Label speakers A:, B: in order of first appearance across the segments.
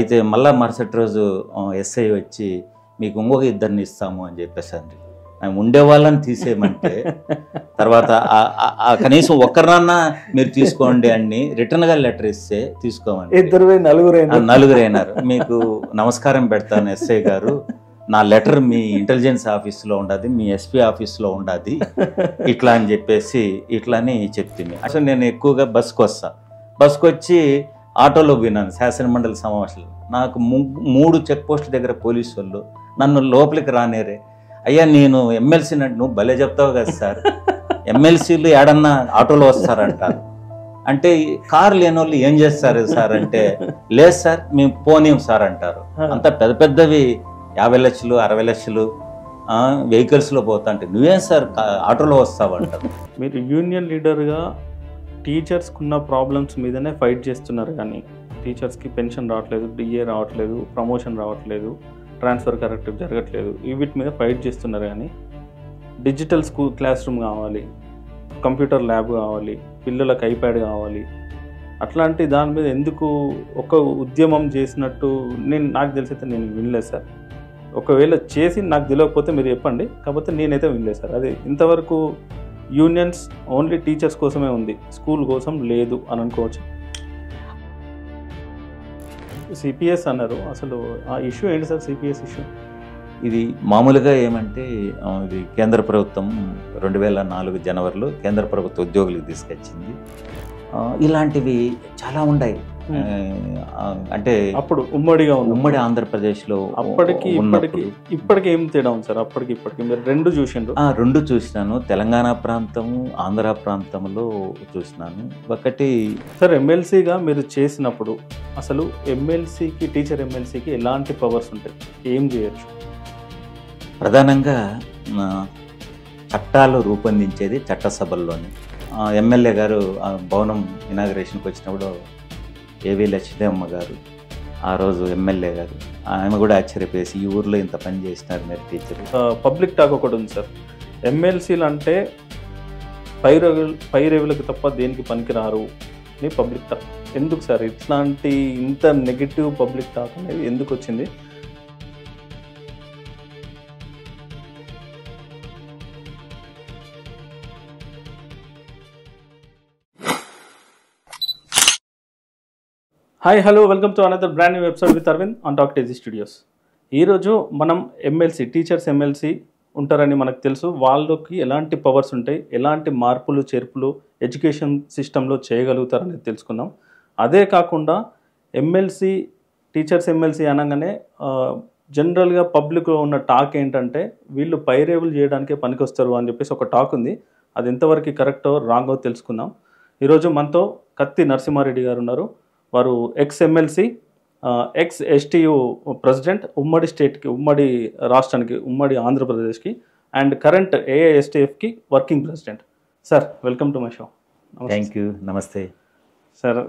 A: అయితే మళ్ళా మరుసటి రోజు ఎస్ఐ వచ్చి మీకు ఇంకొక ఇద్దరిని ఇస్తాము అని చెప్పేసండి. ఉండేవాళ్ళని తీసేయమంటే తర్వాత కనీసం ఒక్కరినన్నా మీరు తీసుకోండి అని రిటర్న్గా లెటర్ ఇస్తే తీసుకోమండి. నలుగురైనారు. మీకు నమస్కారం పెడతాను ఎస్ఐ గారు, నా లెటర్ మీ ఇంటెలిజెన్స్ ఆఫీస్లో ఉండదు, మీ ఎస్పీ ఆఫీస్లో ఉండదు ఇట్లా అని చెప్పేసి ఇట్లని చెప్తుంది. అసలు నేను ఎక్కువగా బస్కి వచ్చి ఆటోలో పోయినాను శాసనమండలి సమావేశాలు. నాకు 3 చెక్ పోస్టుల దగ్గర పోలీసు వాళ్ళు నన్ను లోపలికి రానేరే. అయ్యా నేను ఎమ్మెల్సీ నట్టు నువ్వు భలే చెప్తావు కదా సార్, ఎమ్మెల్సీలు ఏడన్నా ఆటోలో వస్తారంటారు. అంటే కారు లేని వాళ్ళు ఏం చేస్తారు సార్ అంటే, లేదు సార్ మేము పోనీయం సార్ అంటారు. అంత పెద్ద పెద్దవి 50 లక్షలు 60 లక్షలు వెహికల్స్లో పోతా అంటే నువ్వేం సార్ ఆటోలో వస్తావంటారు.
B: మీరు యూనియన్ లీడర్గా టీచర్స్కి ఉన్న ప్రాబ్లమ్స్ మీదనే ఫైట్ చేస్తున్నారు, కానీ టీచర్స్కి పెన్షన్ రావట్లేదు, డిఏ రావట్లేదు, ప్రమోషన్ రావట్లేదు, ట్రాన్స్ఫర్ కరెక్ట్ జరగట్లేదు, వీటి మీద ఫైట్ చేస్తున్నారు. కానీ డిజిటల్ క్లాస్ రూమ్ కావాలి, కంప్యూటర్ ల్యాబ్ కావాలి, పిల్లలకు ఐప్యాడ్ కావాలి, అట్లాంటి దాని మీద ఎందుకు ఒక ఉద్యమం చేసినట్టు నాకు తెలిసైతే నేను వినలేదు సార్. ఒకవేళ చేసి నాకు తెలియకపోతే మీరు చెప్పండి, కాకపోతే నేనైతే వినలేదు సార్. అదే ఇంతవరకు యూనియన్స్ ఓన్లీ టీచర్స్ కోసమే ఉంది, స్కూల్ కోసం లేదు అని అనుకోవచ్చు. సిపిఎస్ అన్నారు, అసలు ఆ ఇష్యూ ఏంటి సార్? సిపిఎస్ ఇష్యూ
A: ఇది మామూలుగా ఏమంటే ఇది కేంద్ర ప్రభుత్వం 2004 జనవరిలో కేంద్ర ప్రభుత్వ ఉద్యోగులకు తీసుకొచ్చింది. ఇలాంటివి చాలా ఉన్నాయి. అంటే
B: అప్పుడు ఉమ్మడి
A: ఆంధ్రప్రదేశ్లో
B: ఇప్పటికి ఏం తేడా ఉంది సార్? అప్పటికి ఇప్పటికి మీరు రెండు
A: చూసినాను. తెలంగాణ ప్రాంతము, ఆంధ్ర ప్రాంతంలో చూసినాను. ఒకటి
B: సార్, ఎమ్మెల్సీగా మీరు చేసినప్పుడు అసలు ఎమ్మెల్సీకి, టీచర్ ఎమ్మెల్సీకి ఎలాంటి పవర్స్ ఉంటాయి, ఏం చేయొచ్చు?
A: ప్రధానంగా చట్టాలు రూపొందించేది చట్టసభల్లోనే. ఎమ్మెల్యే గారు భవనం ఇనాగరేషన్కి వచ్చినప్పుడు ఏవి లక్ష్మీదేవమ్మ గారు, ఆ రోజు ఎమ్మెల్యే గారు, ఆమె కూడా ఆశ్చర్యపేసి ఈ ఊర్లో ఇంత పని చేసినారు మీరు టీచర్.
B: పబ్లిక్ టాక్ ఒకటి ఉంది సార్, ఎమ్మెల్సీలు అంటే పైరేవులకు తప్ప దేనికి పనికిరారు అని పబ్లిక్ టాక్. ఎందుకు సార్ ఇట్లాంటి ఇంత నెగిటివ్ పబ్లిక్ టాక్ అనేది ఎందుకు వచ్చింది? Hi, hello, welcome to another brand new episode with Aravind on talk టేజీ స్టూడియోస్. ఈరోజు మనం టీచర్స్ ఎమ్మెల్సీ ఉంటారని మనకు తెలుసు. వాళ్ళకి ఎలాంటి పవర్స్ ఉంటాయి, ఎలాంటి మార్పులు చేర్పులు ఎడ్యుకేషన్ సిస్టంలో చేయగలుగుతారనేది తెలుసుకుందాం. అదే కాకుండా టీచర్స్ ఎమ్మెల్సీ అనగానే జనరల్గా పబ్లిక్లో ఉన్న టాక్ ఏంటంటే వీళ్ళు పైరేవులు చేయడానికే పనికొస్తారు అని చెప్పేసి ఒక టాక్ ఉంది. అది ఎంతవరకు కరెక్టో రాంగో తెలుసుకుందాం. ఈరోజు మనతో కత్తి నరసింహారెడ్డి గారు ఉన్నారు. వారు ఎక్స్-ఎమ్మెల్సీ, ఎక్స్-STU ప్రెసిడెంట్, ఉమ్మడి స్టేట్కి, ఉమ్మడి రాష్ట్రానికి, ఉమ్మడి ఆంధ్రప్రదేశ్కి, అండ్ కరెంట్ AISTFకి working president. Sir, welcome to my show.
A: Thank you. నమస్తే
B: సార్.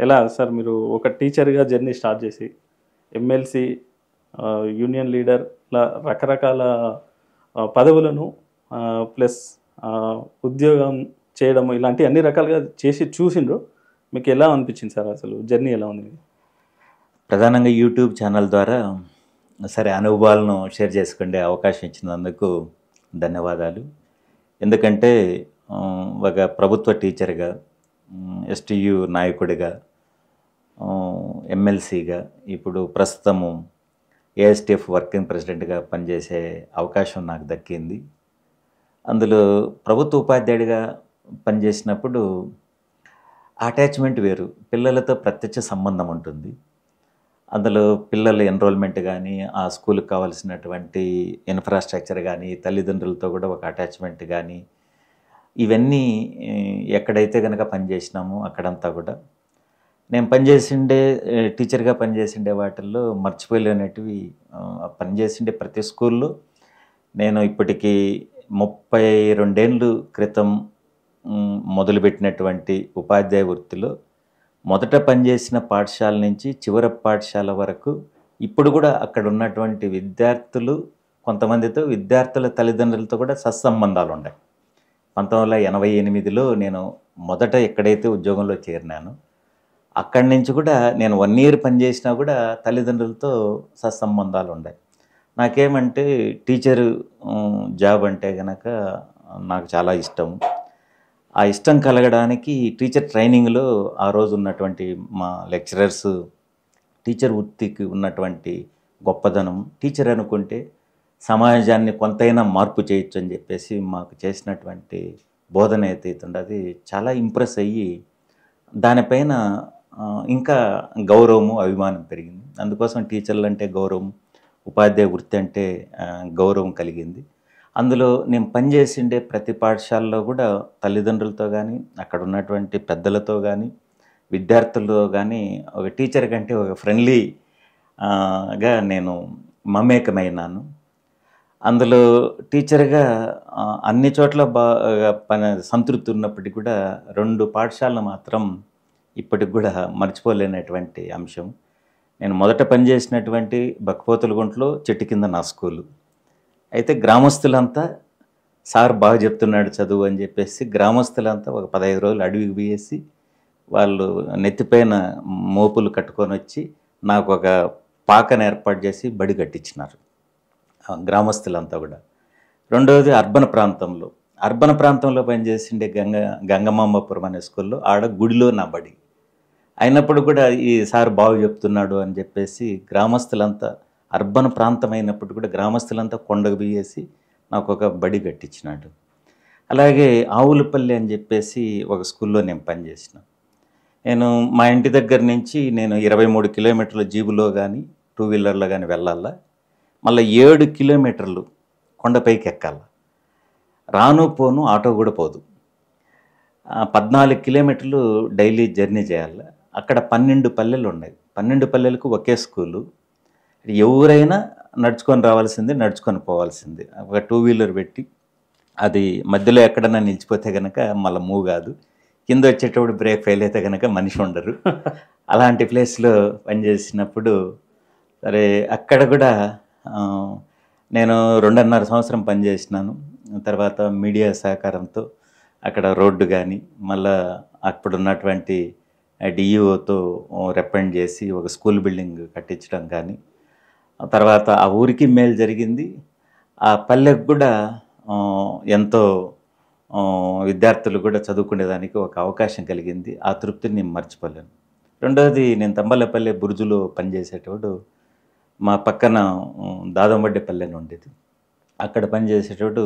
B: ఎలా సార్ మీరు ఒక టీచర్గా జర్నీ స్టార్ట్ చేసి ఎమ్మెల్సీ, యూనియన్ లీడర్, ఇలా రకరకాల పదవులను ప్లస్ ఉద్యోగం చేయడం, ఇలాంటి అన్ని రకాలుగా చేసి చూసిండ్రు. మీకు ఎలా అనిపించింది సార్? అసలు జర్నీ ఎలా ఉంది?
A: ప్రధానంగా యూట్యూబ్ ఛానల్ ద్వారా సరే అనుభవాలను షేర్ చేసుకునే అవకాశం ఇచ్చినందుకు ధన్యవాదాలు. ఎందుకంటే ఒక ప్రభుత్వ టీచర్గా, STU నాయకుడిగా, ఎమ్మెల్సీగా, ఇప్పుడు ప్రస్తుతము AISTF వర్కింగ్ ప్రెసిడెంట్గా పనిచేసే అవకాశం నాకు దక్కింది. అందులో ప్రభుత్వ ఉపాధ్యాయుడిగా పనిచేసినప్పుడు అటాచ్మెంట్ వేరు, పిల్లలతో ప్రత్యక్ష సంబంధం ఉంటుంది. అందులో పిల్లల ఎన్రోల్మెంట్ కానీ, ఆ స్కూల్కి కావాల్సినటువంటి ఇన్ఫ్రాస్ట్రక్చర్ కానీ, తల్లిదండ్రులతో కూడా ఒక అటాచ్మెంట్ కానీ, ఇవన్నీ ఎక్కడైతే కనుక పనిచేసినామో అక్కడంతా కూడా నేను టీచర్గా పనిచేసిండే వాటిల్లో మర్చిపోలేనటివి పనిచేసిండే ప్రతి స్కూల్లో. నేను ఇప్పటికీ 32 ఏళ్ళ క్రితం మొదలుపెట్టినటువంటి ఉపాధ్యాయ వృత్తిలో మొదట పనిచేసిన పాఠశాల నుంచి చివరి పాఠశాల వరకు ఇప్పుడు కూడా అక్కడ ఉన్నటువంటి విద్యార్థులు, కొంతమందితో విద్యార్థుల తల్లిదండ్రులతో కూడా సత్సంబంధాలు ఉన్నాయి. 1988లో నేను మొదట ఎక్కడైతే ఉద్యోగంలో చేరినానో అక్కడి నుంచి కూడా నేను 1 ఇయర్ పనిచేసినా కూడా తల్లిదండ్రులతో సత్సంబంధాలు ఉన్నాయి. నాకేమంటే టీచరు జాబ్ అంటే గనక నాకు చాలా ఇష్టం. ఆ ఇష్టం కలగడానికి టీచర్ ట్రైనింగ్‌లో ఆ రోజు ఉన్నటువంటి మా లెక్చరర్స్ టీచర్ వృత్తికి ఉన్నటువంటి గొప్పదనం, టీచర్ అనుకుంటే సమాజాన్ని కొంతైనా మార్పు చేయొచ్చు అని చెప్పేసి మాకు చేసినటువంటి బోధన ఏదైతే ఉందో అది చాలా ఇంప్రెస్ అయ్యి దానిపైన ఇంకా గౌరవము, అభిమానం పెరిగింది. అందుకోసం టీచర్లు అంటే గౌరవం, ఉపాధ్యాయ వృత్తి అంటే గౌరవం కలిగింది. అందులో నేను పనిచేసిండే ప్రతి పాఠశాలలో కూడా తల్లిదండ్రులతో కానీ, అక్కడ ఉన్నటువంటి పెద్దలతో కానీ, విద్యార్థులతో కానీ ఒక టీచర్ కంటే ఒక ఫ్రెండ్లీగా నేను మమేకమైనాను. అందులో టీచర్గా అన్ని చోట్ల బాగా సంతృప్తి ఉన్నప్పటికీ కూడా 2 పాఠశాలలు మాత్రం ఇప్పటికి కూడా మర్చిపోలేనటువంటి అంశం. నేను మొదట పనిచేసినటువంటి బక్పోతులగుంటలో చెట్టు కింద నా స్కూలు. అయితే గ్రామస్తులంతా సార్ బాగా చెప్తున్నాడు చదువు అని చెప్పేసి గ్రామస్తులంతా ఒక 15 రోజులు అడవికి పోయేసి వాళ్ళు నెత్తిపైన మోపులు కట్టుకొని వచ్చి నాకు ఒక పాకను ఏర్పాటు చేసి బడి కట్టించినారు గ్రామస్తులంతా కూడా. రెండవది అర్బన్ ప్రాంతంలో పనిచేసిండే గంగమాంబపురం అనే స్కూల్లో ఆడ గుడిలో నా బడి అయినప్పుడు కూడా ఈ సార్ బాగా చెప్తున్నాడు అని చెప్పేసి గ్రామస్తులంతా అర్బన్ ప్రాంతం అయినప్పుడు కూడా గ్రామస్తులంతా కొండకు బియ్యేసి నాకు ఒక బడి కట్టించినాడు. అలాగే ఆవులపల్లి అని చెప్పేసి ఒక స్కూల్లో నేను పనిచేసిన. నేను మా ఇంటి దగ్గర నుంచి నేను 23 కిలోమీటర్ల జీబులో కానీ 2 వీలర్లో కానీ వెళ్ళాలా, మళ్ళీ 7 కిలోమీటర్లు కొండపైకి ఎక్కాల. రాను పోను ఆటో కూడా పోదు. 14 కిలోమీటర్లు డైలీ జర్నీ చేయాలి. అక్కడ 12 పల్లెలు ఉన్నాయి. 12 పల్లెలకు ఒకే స్కూలు. ఎవరైనా నడుచుకొని రావాల్సిందే, నడుచుకొని పోవాల్సిందే. ఒక 2 వీలర్ పెట్టి అది మధ్యలో ఎక్కడన్నా నిలిచిపోతే కనుక మళ్ళీ మూవ్ కాదు. కింద వచ్చేటప్పుడు బ్రేక్ ఫెయిల్ అయితే కనుక మనిషి ఉండరు. అలాంటి ప్లేస్లో పనిచేసినప్పుడు సరే అక్కడ కూడా నేను 2.5 సంవత్సరం పనిచేసినాను. తర్వాత మీడియా సహకారంతో అక్కడ రోడ్డు కానీ మళ్ళా అప్పుడున్నటువంటి డిఈఓతో రిప్రజెంట్ చేసి ఒక స్కూల్ బిల్డింగ్ కట్టించడం కానీ, తర్వాత ఆ ఊరికి మేలు జరిగింది. ఆ పల్లెకు కూడా ఎంతో విద్యార్థులు కూడా చదువుకునేదానికి ఒక అవకాశం కలిగింది. ఆ తృప్తిని నేను మర్చిపోలేను. రెండవది నేను తంబలపల్లె బురుజులో పనిచేసేటప్పుడు మా పక్కన దాదంబడ్డేపల్లి అని ఉండేది. అక్కడ పనిచేసేటప్పుడు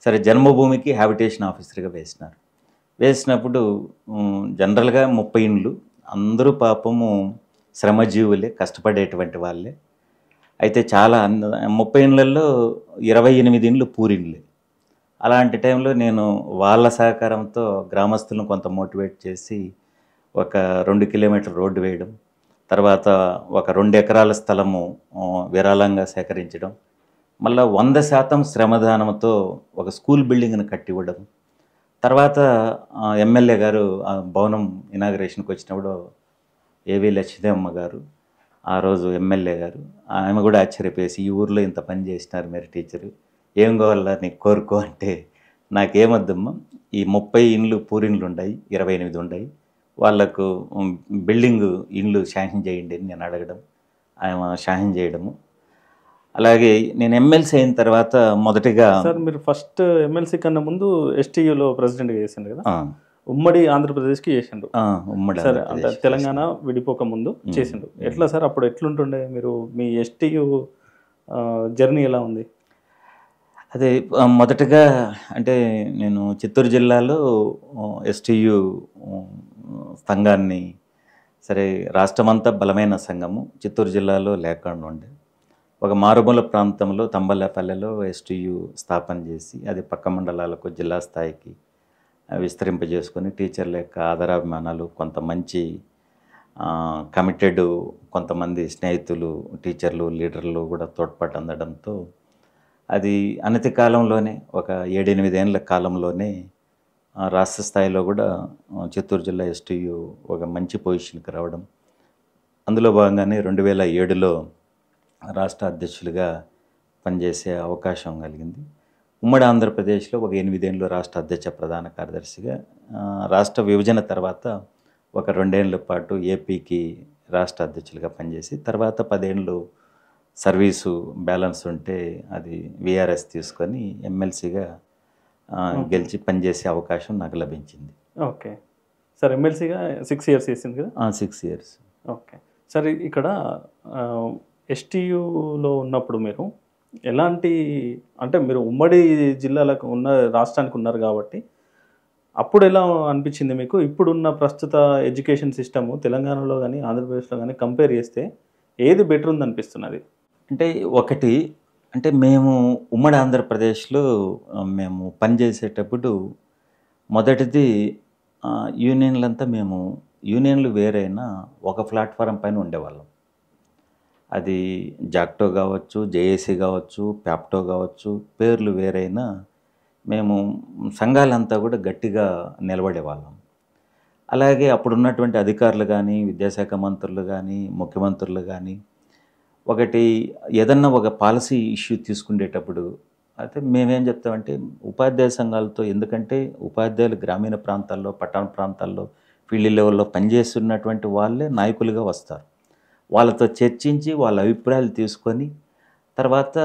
A: సరే జన్మభూమికి హ్యాబిటేషన్ ఆఫీసర్గా వేసినప్పుడు జనరల్గా 30 ఇండ్లు, అందరూ పాపము శ్రమజీవులే, కష్టపడేటువంటి వాళ్ళే. అయితే చాలా 30 ఇండ్లలో 28 ఇండ్లు పూరిండ్లే. అలాంటి టైంలో నేను వాళ్ళ సహకారంతో గ్రామస్తులను కొంత మోటివేట్ చేసి ఒక 2 కిలోమీటర్ల రోడ్డు వేయడం, తర్వాత ఒక 2 ఎకరాల స్థలము విరాళంగా సేకరించడం, మళ్ళీ 100% శ్రమదానంతో ఒక స్కూల్ బిల్డింగ్ని కట్టివ్వడం. తర్వాత ఎమ్మెల్యే గారు ఆ భవనం ఇనాగరేషన్కి వచ్చినప్పుడు ఏవి లక్ష్మీదేవమ్మ గారు, ఆ రోజు ఎమ్మెల్యే గారు, ఆమె కూడా ఆశ్చర్యపోయేసి ఈ ఊర్లో ఇంత పని చేసినారు మీరు టీచరు, ఏం కావాలా నీకు కోరుకో అంటే నాకేమొద్దమ్మా, ఈ 30 ఇండ్లు పూరిండ్లు ఉన్నాయి, 28 ఉన్నాయి, వాళ్లకు బిల్డింగ్ ఇండ్లు శాంక్షన్ చేయండి అని నేను అడగడం, ఆమె శాంక్షన్ చేయడము. అలాగే నేను ఎమ్మెల్సీ అయిన తర్వాత మొదటిగా
B: సార్ మీరు ఫస్ట్ ఎమ్మెల్సీ కన్నా ముందు ఎస్టీయూలో ప్రెసిడెంట్గా చేసిండు కదా, ఉమ్మడి ఆంధ్రప్రదేశ్కి చేసిండు.
A: ఉమ్మడి
B: సరే అంటే తెలంగాణ విడిపోక ముందు చేసిండు. ఎట్లా సార్ అప్పుడు ఎట్లుంటుండే మీరు, మీ ఎస్టీయూ జర్నీ ఎలా ఉంది?
A: అదే మొదటగా అంటే నేను చిత్తూరు జిల్లాలో ఎస్టీయూ సంఘాన్ని, సరే రాష్ట్రమంతా బలమైన సంఘము, చిత్తూరు జిల్లాలో లేకుండా ఉండే ఒక మారుమూల ప్రాంతంలో తంబలపల్లెలో ఎస్టీయూ స్థాపన చేసి అది పక్క మండలాలకు జిల్లా స్థాయికి విస్తరింపజేసుకొని టీచర్ల యొక్క ఆదరాభిమానాలు, కొంత మంచి కమిటెడ్ కొంతమంది స్నేహితులు, టీచర్లు, లీడర్లు కూడా తోడ్పాటు అందడంతో అది అనతి కాలంలోనే ఒక 7-8 ఏళ్ళ కాలంలోనే రాష్ట్ర స్థాయిలో కూడా చిత్తూరు జిల్లా ఎస్టీయూ ఒక మంచి పొజిషన్కి రావడం. అందులో భాగంగానే 2007లో రాష్ట్ర అధ్యక్షులుగా పనిచేసే అవకాశం కలిగింది. ఉమ్మడి ఆంధ్రప్రదేశ్లో ఒక 8 ఏళ్ళు రాష్ట్ర అధ్యక్ష ప్రధాన కార్యదర్శిగా, రాష్ట్ర విభజన తర్వాత ఒక 2 ఏళ్ల పాటు ఏపీకి రాష్ట్ర అధ్యక్షులుగా పనిచేసి తర్వాత 10 ఏళ్ళు సర్వీసు బ్యాలెన్స్ ఉంటే అది విఆర్ఎస్ తీసుకొని ఎమ్మెల్సీగా గెలిచి పనిచేసే అవకాశం నాకు లభించింది.
B: ఓకే సార్, ఎమ్మెల్సీగా 6 ఇయర్స్ చేసింది కదా?
A: 6 ఇయర్స్.
B: ఓకే సార్, ఇక్కడ ఎస్టీయూలో ఉన్నప్పుడు మీరు ఎలాంటి, అంటే మీరు ఉమ్మడి జిల్లాలకు ఉన్న రాష్ట్రానికి ఉన్నారు కాబట్టి అప్పుడు ఎలా అనిపించింది మీకు? ఇప్పుడున్న ప్రస్తుత ఎడ్యుకేషన్ సిస్టము తెలంగాణలో కానీ ఆంధ్రప్రదేశ్లో కానీ కంపేర్ చేస్తే ఏది బెటర్ ఉంది అనిపిస్తున్నది?
A: అంటే ఒకటి, అంటే మేము ఉమ్మడి ఆంధ్రప్రదేశ్లో మేము పనిచేసేటప్పుడు మొదటిది యూనియన్లంతా మేము యూనియన్లు వేరైనా ఒక ప్లాట్ఫారం పైన ఉండేవాళ్ళం. అది జాక్టో కావచ్చు, జేఏసీ కావచ్చు, ప్యాప్టో కావచ్చు, పేర్లు వేరైనా మేము సంఘాలంతా కూడా గట్టిగా నిలబడేవాళ్ళం. అలాగే అప్పుడున్నటువంటి అధికారులు కానీ, విద్యాశాఖ మంత్రులు కానీ, ముఖ్యమంత్రులు కానీ ఒకటి ఏదన్నా ఒక పాలసీ ఇష్యూ తీసుకునేటప్పుడు అయితే మేమేం చెప్తామంటే ఉపాధ్యాయ సంఘాలతో, ఎందుకంటే ఉపాధ్యాయులు గ్రామీణ ప్రాంతాల్లో, పట్టణ ప్రాంతాల్లో ఫీల్డ్ లెవెల్లో పనిచేస్తున్నటువంటి వాళ్ళే నాయకులుగా వస్తారు. వాళ్ళతో చర్చించి వాళ్ళ అభిప్రాయాలు తీసుకొని తర్వాత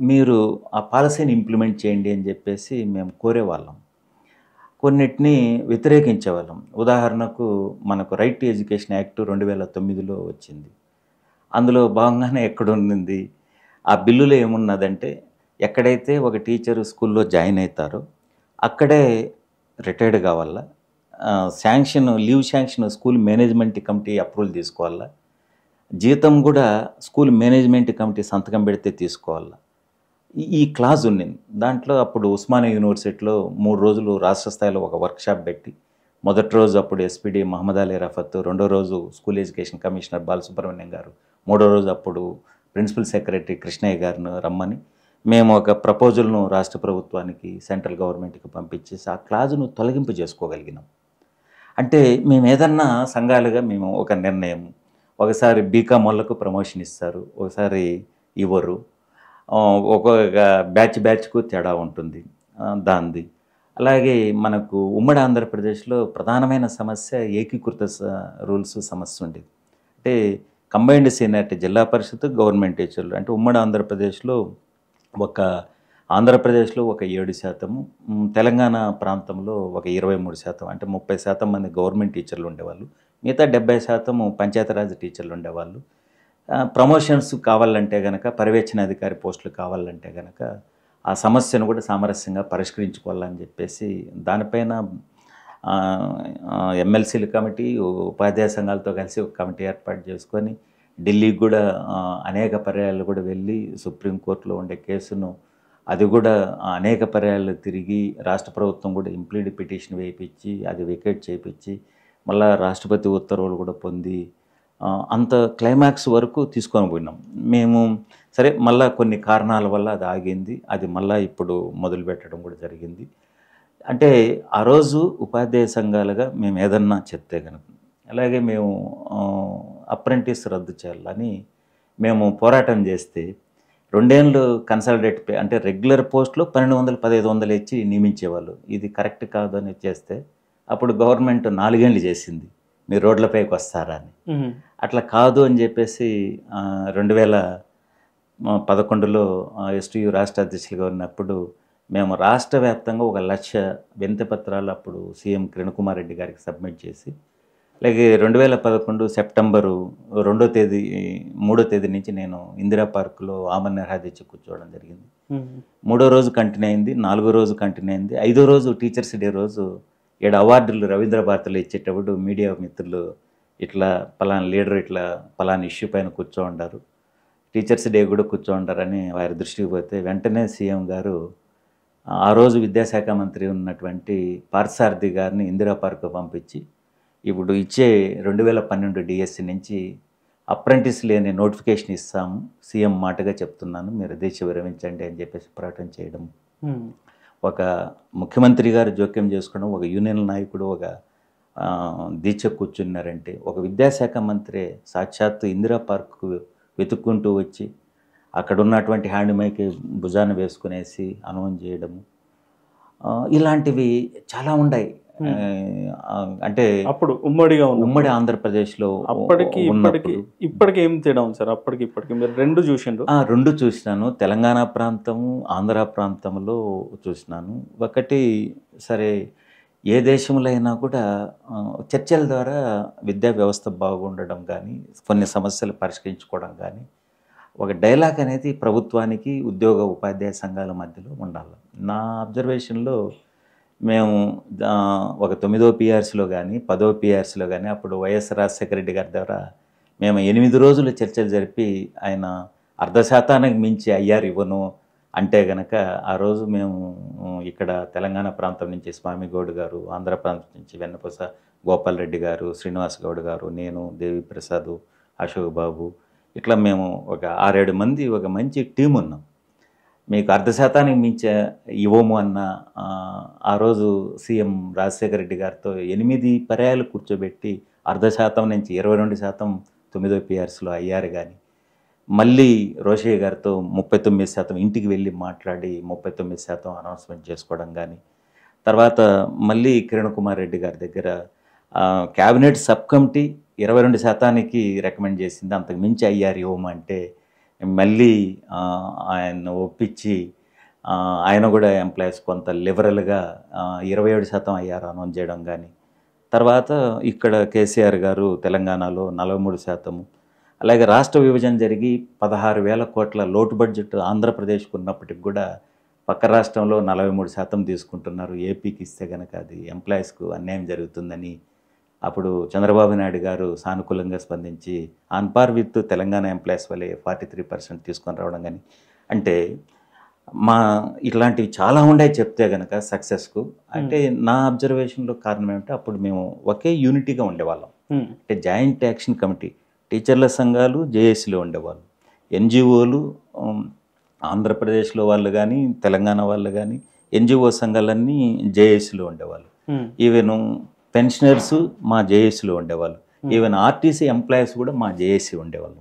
A: మీరు ఆ పాలసీని ఇంప్లిమెంట్ చేయండి అని చెప్పేసి మేము కోరేవాళ్ళం. కొన్నిటిని వ్యతిరేకించేవాళ్ళం. ఉదాహరణకు మనకు రైట్ టు ఎడ్యుకేషన్ యాక్ట్ 2009లో వచ్చింది. అందులో భాగంగానే ఎక్కడ ఉంది, ఆ బిల్లులో ఏమున్నదంటే ఎక్కడైతే ఒక టీచరు స్కూల్లో జాయిన్ అవుతారో అక్కడే రిటైర్డ్ కావాలా, leave sanction school management committee approval తీసుకోవాలా, జీతం కూడా స్కూల్ మేనేజ్మెంట్ కమిటీ సంతకం పెడితే తీసుకోవాలా. ఈ క్లాజ్ ఉన్నింది దాంట్లో. అప్పుడు ఉస్మానియా యూనివర్సిటీలో 3 రోజులు రాష్ట్ర స్థాయిలో ఒక వర్క్షాప్ పెట్టి, మొదటి రోజు అప్పుడు ఎస్పీడీ మహమ్మద్ అలీ రఫత్, రెండో రోజు స్కూల్ ఎడ్యుకేషన్ కమిషనర్ బాలసుబ్రహ్మణ్యం గారు, మూడో రోజు అప్పుడు ప్రిన్సిపల్ సెక్రటరీ కృష్ణయ్య గారిని రమ్మని మేము ఒక ప్రపోజల్ను రాష్ట్ర ప్రభుత్వానికి, సెంట్రల్ గవర్నమెంట్కి పంపించేసి ఆ క్లాజును తొలగింపు చేసుకోగలిగినాం. అంటే మేము ఏదన్నా సంఘాలుగా మేము ఒక నిర్ణయం, ఒకసారి బీకామ్ వాళ్ళకు ప్రమోషన్ ఇస్తారు, ఒకసారి ఇవ్వరు, ఒక్కొక్క బ్యాచ్కు తేడా ఉంటుంది దాంది. అలాగే మనకు ఉమ్మడి ఆంధ్రప్రదేశ్లో ప్రధానమైన సమస్య ఏకీకృత రూల్స్ సమస్య ఉండేది. అంటే కంబైన్డ్ సీనియారిటీ జిల్లా పరిషత్, గవర్నమెంట్ టీచర్లు. అంటే ఉమ్మడి ఆంధ్రప్రదేశ్లో ఆంధ్రప్రదేశ్లో ఒక 7%, తెలంగాణ ప్రాంతంలో ఒక 23%, అంటే 30% మంది గవర్నమెంట్ టీచర్లు ఉండేవాళ్ళు, మిగతా 70% పంచాయతీరాజ్ టీచర్లు ఉండేవాళ్ళు. ప్రమోషన్స్ కావాలంటే కనుక, పర్యవేక్షణ అధికారి పోస్టులు కావాలంటే కనుక ఆ సమస్యను కూడా సామరస్యంగా పరిష్కరించుకోవాలని చెప్పేసి దానిపైన ఎమ్మెల్సీల కమిటీ, ఉపాధ్యాయ సంఘాలతో కలిసి ఒక కమిటీ ఏర్పాటు చేసుకొని ఢిల్లీకి కూడా అనేక పర్యాయాలు కూడా వెళ్ళి సుప్రీంకోర్టులో ఉండే కేసును అది కూడా అనేక పర్యాయాలు తిరిగి రాష్ట్ర ప్రభుత్వం కూడా ఇంప్లీడ్ పిటిషన్ వేయించి అది వికెట్ చేయించి మళ్ళీ రాష్ట్రపతి ఉత్తర్వులు కూడా పొంది అంత క్లైమాక్స్ వరకు తీసుకొని పోయినాం మేము. సరే, మళ్ళీ కొన్ని కారణాల వల్ల అది ఆగింది. అది మళ్ళీ ఇప్పుడు మొదలు పెట్టడం కూడా జరిగింది. అంటే ఆ రోజు ఉపాధ్యాయ సంఘాలుగా మేము ఏదన్నా చెప్తే కనుక, అలాగే మేము అప్రెంటిస్ రద్దు చేయాలని మేము పోరాటం చేస్తే 2 ఏళ్ళు కన్సల్టేట్ పే, అంటే రెగ్యులర్ పోస్టులో 1200-1500 ఇచ్చి నియమించేవాళ్ళు. ఇది కరెక్ట్ కాదు అని చేస్తే అప్పుడు గవర్నమెంట్ 4 ఏళ్ళు చేసింది, మీరు రోడ్లపైకి వస్తారా అని. అట్లా కాదు అని చెప్పేసి 2011లో ఎస్టీయూ రాష్ట్ర అధ్యక్షులుగా ఉన్నప్పుడు మేము రాష్ట్ర వ్యాప్తంగా 1,00,000 వినతి పత్రాలు అప్పుడు సీఎం కిరణ్ కుమార్ రెడ్డి గారికి సబ్మిట్ చేసి, అలాగే 2011 సెప్టెంబరు 2వ తేదీ 3వ తేదీ నుంచి నేను ఇందిరా పార్కులో ఆమరణ నిరాహారదీక్ష కూర్చోవడం జరిగింది. 3వ రోజు కంటిన్యూ అయింది, 4వ రోజు కంటిన్యూ అయింది. 5వ రోజు టీచర్స్ డే రోజు 7 అవార్డులు రవీంద్ర భారతిలో ఇచ్చేటప్పుడు మీడియా మిత్రులు ఇట్లా పలానా లీడర్ ఇట్లా పలానా ఇష్యూ పైన కూర్చోండారు, టీచర్స్ డే కూడా కూర్చోండారని వారి దృష్టికి పోతే వెంటనే సీఎం గారు ఆ రోజు విద్యాశాఖ మంత్రి ఉన్నటువంటి పార్థసారథి గారిని ఇందిరా పార్కు పంపించి ఇప్పుడు ఇచ్చే 2012 డిఎస్సి నుంచి అప్రెంటిస్ లేని నోటిఫికేషన్ ఇస్తాము, సీఎం మాటగా చెప్తున్నాను, మీరు దీక్ష విరమించండి అని చెప్పేసి ప్రకటన చేయడం. ఒక ముఖ్యమంత్రి గారు జోక్యం చేసుకోవడం, ఒక యూనియన్ నాయకుడు ఒక దీక్ష కూర్చున్నారంటే, ఒక విద్యాశాఖ మంత్రి సాక్షాత్తు ఇందిరా పార్కు వెతుక్కుంటూ వచ్చి అక్కడ ఉన్నటువంటి హ్యాండ్ మైక్ భుజాన్ని వేసుకునేసి అనౌన్స్ చేయడము, ఇలాంటివి చాలా ఉన్నాయి. అంటే
B: అప్పుడు ఉమ్మడిగా
A: ఉమ్మడి ఆంధ్రప్రదేశ్లో
B: అప్పటికి ఇప్పటికి ఏం తేడా ఉంది సార్? అప్పటికి ఇప్పటికి మీరు రెండు చూసిండ్రు?
A: రెండు చూసినాను. తెలంగాణ ప్రాంతము, ఆంధ్ర ప్రాంతంలో చూసినాను. ఒకటి సరే, ఏ దేశంలో అయినా కూడా చర్చల ద్వారా విద్యా వ్యవస్థ బాగుండడం కానీ, కొన్ని సమస్యలు పరిష్కరించుకోవడం కానీ, ఒక డైలాగ్ అనేది ప్రభుత్వానికి ఉద్యోగ ఉపాధ్యాయ సంఘాల మధ్యలో ఉండాలి. నా అబ్జర్వేషన్లో మేము ఒక 9వ పిఆర్సీలో కానీ 10వ పిఆర్సీలో కానీ అప్పుడు వైఎస్ రాజశేఖర రెడ్డి గారి ద్వారా మేము 8 రోజులు చర్చలు జరిపి ఆయన 0.5% మించి ఐఆర్ ఇవ్వను అంటే గనక ఆ రోజు మేము ఇక్కడ తెలంగాణ ప్రాంతం నుంచి స్వామి గౌడ్ గారు, ఆంధ్ర ప్రాంతం నుంచి వెన్నపూస గోపాల్ రెడ్డి గారు, శ్రీనివాస్ గౌడ్ గారు, నేను, దేవి ప్రసాద్, అశోక్ బాబు, ఇట్లా మేము ఒక 6-7 మంది ఒక మంచి టీం ఉన్నాం. మీకు 0.5% మించి ఇవ్వము అన్న ఆ రోజు సీఎం రాజశేఖర రెడ్డి గారితో 8 పర్యాయాలు కూర్చోబెట్టి 0.5% నుంచి 22% 9వ పిఆర్సీలో అయ్యారు. కానీ మళ్ళీ రోషయ్య గారితో 39% ఇంటికి వెళ్ళి మాట్లాడి 39% అనౌన్స్మెంట్ చేసుకోవడం కానీ, తర్వాత మళ్ళీ కిరణ్ కుమార్ రెడ్డి గారి దగ్గర క్యాబినెట్ సబ్ కమిటీ 22%కి రికమెండ్ చేసింది, అంతకు మించి అయ్యారు ఇవ్వమంటే మళ్ళీ ఆయన ఒప్పించి ఆయన కూడా ఎంప్లాయీస్ కొంత లిబరల్గా 27% అయ్యారు అనౌన్స్ చేయడం కానీ, తర్వాత ఇక్కడ కేసీఆర్ గారు తెలంగాణలో 43%, అలాగే రాష్ట్ర విభజన జరిగి 16,000 కోట్ల లోటు బడ్జెట్ ఆంధ్రప్రదేశ్కు ఉన్నప్పటికి కూడా పక్క రాష్ట్రంలో 43% తీసుకుంటున్నారు. ఏపీకి ఇస్తే కనుక అది ఎంప్లాయీస్కు అన్యాయం జరుగుతుందని అప్పుడు చంద్రబాబు నాయుడు గారు సానుకూలంగా స్పందించి on par with Telangana employees వల్లే 43% తీసుకొని రావడం కానీ, అంటే ఇట్లాంటివి చాలా ఉన్నాయి చెప్తే కనుక సక్సెస్కు. అంటే నా అబ్జర్వేషన్లో కారణం ఏమిటంటే అప్పుడు మేము ఒకే యూనిటీగా ఉండేవాళ్ళం. అంటే జాయింట్ యాక్షన్ కమిటీ, టీచర్ల సంఘాలు జేఏసీలో ఉండేవాళ్ళు, ఎన్జిఓలు ఆంధ్రప్రదేశ్లో వాళ్ళు కానీ తెలంగాణ వాళ్ళు కానీ ఎన్జిఓ సంఘాలన్నీ జేఏసీలో ఉండేవాళ్ళు. ఈవెన్ పెన్షనర్స్ మా జేఏసీలో ఉండేవాళ్ళు, ఈవెన్ ఆర్టీసీ ఎంప్లాయీస్ కూడా మా జేఏసీ ఉండేవాళ్ళు.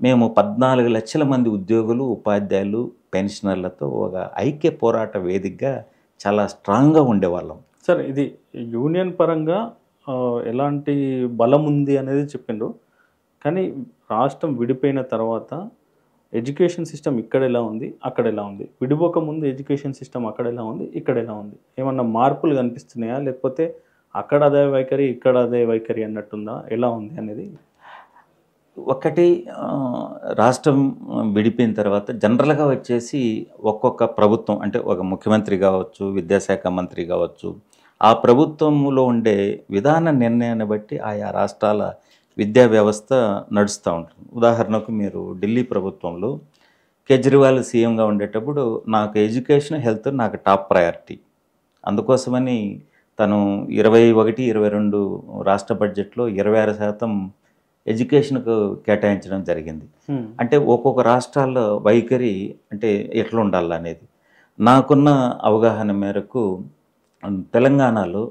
A: మేము 14 లక్షల మంది ఉద్యోగులు, ఉపాధ్యాయులు, పెన్షనర్లతో ఒక ఐక్య పోరాట వేదికగా చాలా స్ట్రాంగ్గా ఉండేవాళ్ళం.
B: సార్, ఇది యూనియన్ పరంగా ఎలాంటి బలం ఉంది అనేది చెప్పిండ్రు. కానీ రాష్ట్రం విడిపోయిన తర్వాత ఎడ్యుకేషన్ సిస్టమ్ ఇక్కడ ఎలా ఉంది, అక్కడ ఎలా ఉంది? విడిపోక ముందు ఎడ్యుకేషన్ సిస్టమ్ అక్కడ ఎలా ఉంది, ఇక్కడ ఎలా ఉంది? ఏమన్నా మార్పులు కనిపిస్తున్నాయా, లేకపోతే అక్కడ అదే వైఖరి ఇక్కడ అదే వైఖరి అన్నట్టుందా, ఎలా ఉంది అనేది?
A: ఒకటి, రాష్ట్రం విడిపోయిన తర్వాత జనరల్గా వచ్చేసి ఒక్కొక్క ప్రభుత్వం, అంటే ఒక ముఖ్యమంత్రి కావచ్చు, విద్యాశాఖ మంత్రి కావచ్చు, ఆ ప్రభుత్వంలో ఉండే విధాన నిర్ణయాన్ని బట్టి ఆయా రాష్ట్రాల విద్యా వ్యవస్థ నడుస్తూ ఉంటుంది. ఉదాహరణకు మీరు ఢిల్లీ ప్రభుత్వంలో కేజ్రీవాల్ సీఎంగా ఉండేటప్పుడు నాకు ఎడ్యుకేషన్, హెల్త్ నాకు టాప్ ప్రయారిటీ. అందుకోసమని తను 21-22 రాష్ట్ర బడ్జెట్లో 26% ఎడ్యుకేషన్కు కేటాయించడం జరిగింది. అంటే ఒక్కొక్క రాష్ట్రాల వైఖరి అంటే ఎట్లా ఉండాలనేది నాకున్న అవగాహన మేరకు తెలంగాణలో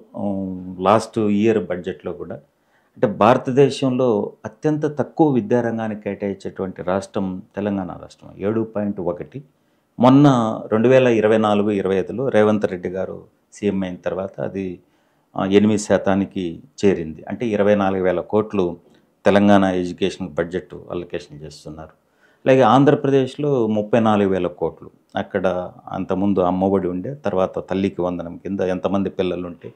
A: లాస్ట్ ఇయర్ బడ్జెట్లో కూడా, అంటే భారతదేశంలో అత్యంత తక్కువ విద్యారంగానికి కేటాయించేటువంటి రాష్ట్రం తెలంగాణ రాష్ట్రం, 7.1. మొన్న 2024-25లో రేవంత్ రెడ్డి గారు సీఎం అయిన తర్వాత అది 8% చేరింది. అంటే 24,000 కోట్లు తెలంగాణ ఎడ్యుకేషన్ బడ్జెట్ అలొకేషన్ చేస్తున్నారు. అలాగే ఆంధ్రప్రదేశ్లో 34,000 కోట్లు. అక్కడ అంతకుముందు అమ్మఒడి ఉండే, తర్వాత తల్లికి వందనం కింద ఎంతమంది పిల్లలు ఉంటే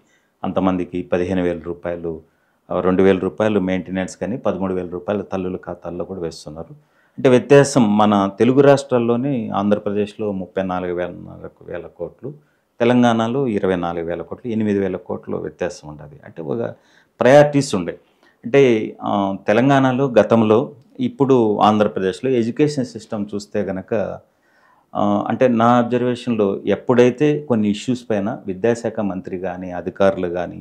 A: అంతమందికి 15,000 రూపాయలు, 2,000 రూపాయలు మెయింటెనెన్స్ కానీ 13,000 రూపాయలు తల్లుల ఖాతాల్లో కూడా వేస్తున్నారు. అంటే వ్యత్యాసం మన తెలుగు రాష్ట్రాల్లోనే ఆంధ్రప్రదేశ్లో 34,000 కోట్లు, తెలంగాణలో 24,000 కోట్లు, 8,000 కోట్లు వ్యత్యాసం ఉండదు. అంటే ఒక ప్రయారిటీస్ ఉండే. అంటే తెలంగాణలో గతంలో, ఇప్పుడు ఆంధ్రప్రదేశ్లో ఎడ్యుకేషన్ సిస్టమ్ చూస్తే కనుక, అంటే నా అబ్జర్వేషన్లో ఎప్పుడైతే కొన్ని ఇష్యూస్ పైన విద్యాశాఖ మంత్రి కానీ, అధికారులు కానీ,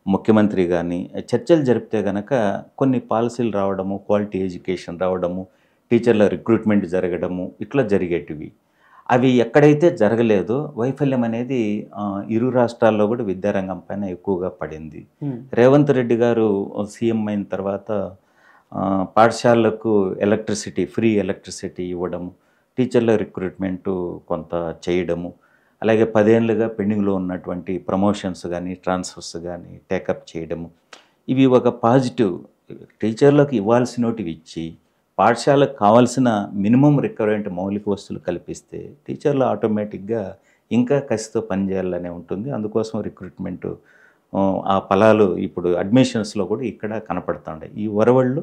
A: ముఖ్యమంత్రి కానీ చర్చలు జరిపితే కనుక కొన్ని పాలసీలు రావడము, క్వాలిటీ ఎడ్యుకేషన్ రావడము, టీచర్ల రిక్రూట్మెంట్ జరగడము, ఇట్లా జరిగేటివి. అవి ఎక్కడైతే జరగలేదో వైఫల్యం అనేది ఇరు రాష్ట్రాల్లో కూడా విద్యారంగం పైన ఎక్కువగా పడింది. రేవంత్ రెడ్డి గారు సీఎం అయిన తర్వాత పాఠశాలలకు ఫ్రీ ఎలక్ట్రిసిటీ ఇవ్వడము, టీచర్ల రిక్రూట్మెంటు కొంత చేయడము, అలాగే 10 ఏళ్ళుగా పెండింగ్లో ఉన్నటువంటి ప్రమోషన్స్ కానీ ట్రాన్స్ఫర్స్ కానీ టేకప్ చేయడము, ఇవి ఒక పాజిటివ్. టీచర్లకు ఇవ్వాల్సినటివి ఇచ్చి పాఠశాలకు కావాల్సిన మినిమం రిక్వైర్మెంట్ మౌలిక వస్తువులు కల్పిస్తే టీచర్లు ఆటోమేటిక్గా ఇంకా కసితో పనిచేయాలనే ఉంటుంది. అందుకోసం రిక్రూట్మెంటు ఆ ఫలాలు ఇప్పుడు అడ్మిషన్స్లో కూడా ఇక్కడ కనపడుతుంటాయి. ఈ ఒరవళ్ళు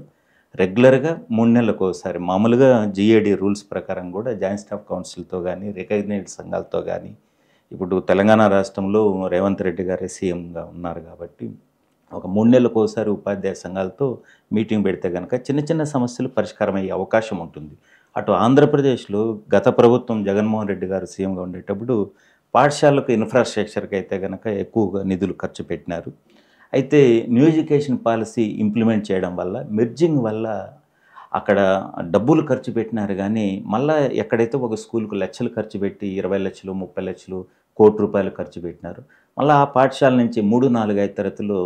A: రెగ్యులర్గా 3 నెలలకు ఒకసారి మామూలుగా జిఏడి రూల్స్ ప్రకారం కూడా జాయింట్ స్టాఫ్ కౌన్సిల్తో కానీ రికగ్నైజ్డ్ సంఘాలతో కానీ, ఇప్పుడు తెలంగాణ రాష్ట్రంలో రేవంత్ రెడ్డి గారే సీఎంగా ఉన్నారు కాబట్టి ఒక 3 నెలలకు ఒకసారి ఉపాధ్యాయ సంఘాలతో మీటింగ్ పెడితే కనుక చిన్న చిన్న సమస్యలు పరిష్కారం అయ్యే అవకాశం ఉంటుంది. అటు ఆంధ్రప్రదేశ్లో గత ప్రభుత్వం జగన్మోహన్ రెడ్డి గారు సీఎంగా ఉండేటప్పుడు పాఠశాలకు ఇన్ఫ్రాస్ట్రక్చర్కి అయితే కనుక ఎక్కువగా నిధులు ఖర్చు పెట్టినారు. అయితే న్యూ ఎడ్యుకేషన్ పాలసీ ఇంప్లిమెంట్ చేయడం వల్ల మెర్జింగ్ వల్ల అక్కడ డబ్బులు ఖర్చు పెట్టినారు కానీ మళ్ళీ ఎక్కడైతే ఒక స్కూల్కు లక్షలు ఖర్చు పెట్టి 20 లక్షలు 30 లక్షలు కోటి రూపాయలు ఖర్చు పెట్టినారు, మళ్ళీ ఆ పాఠశాల నుంచి 3, 4, 5 తరగతులు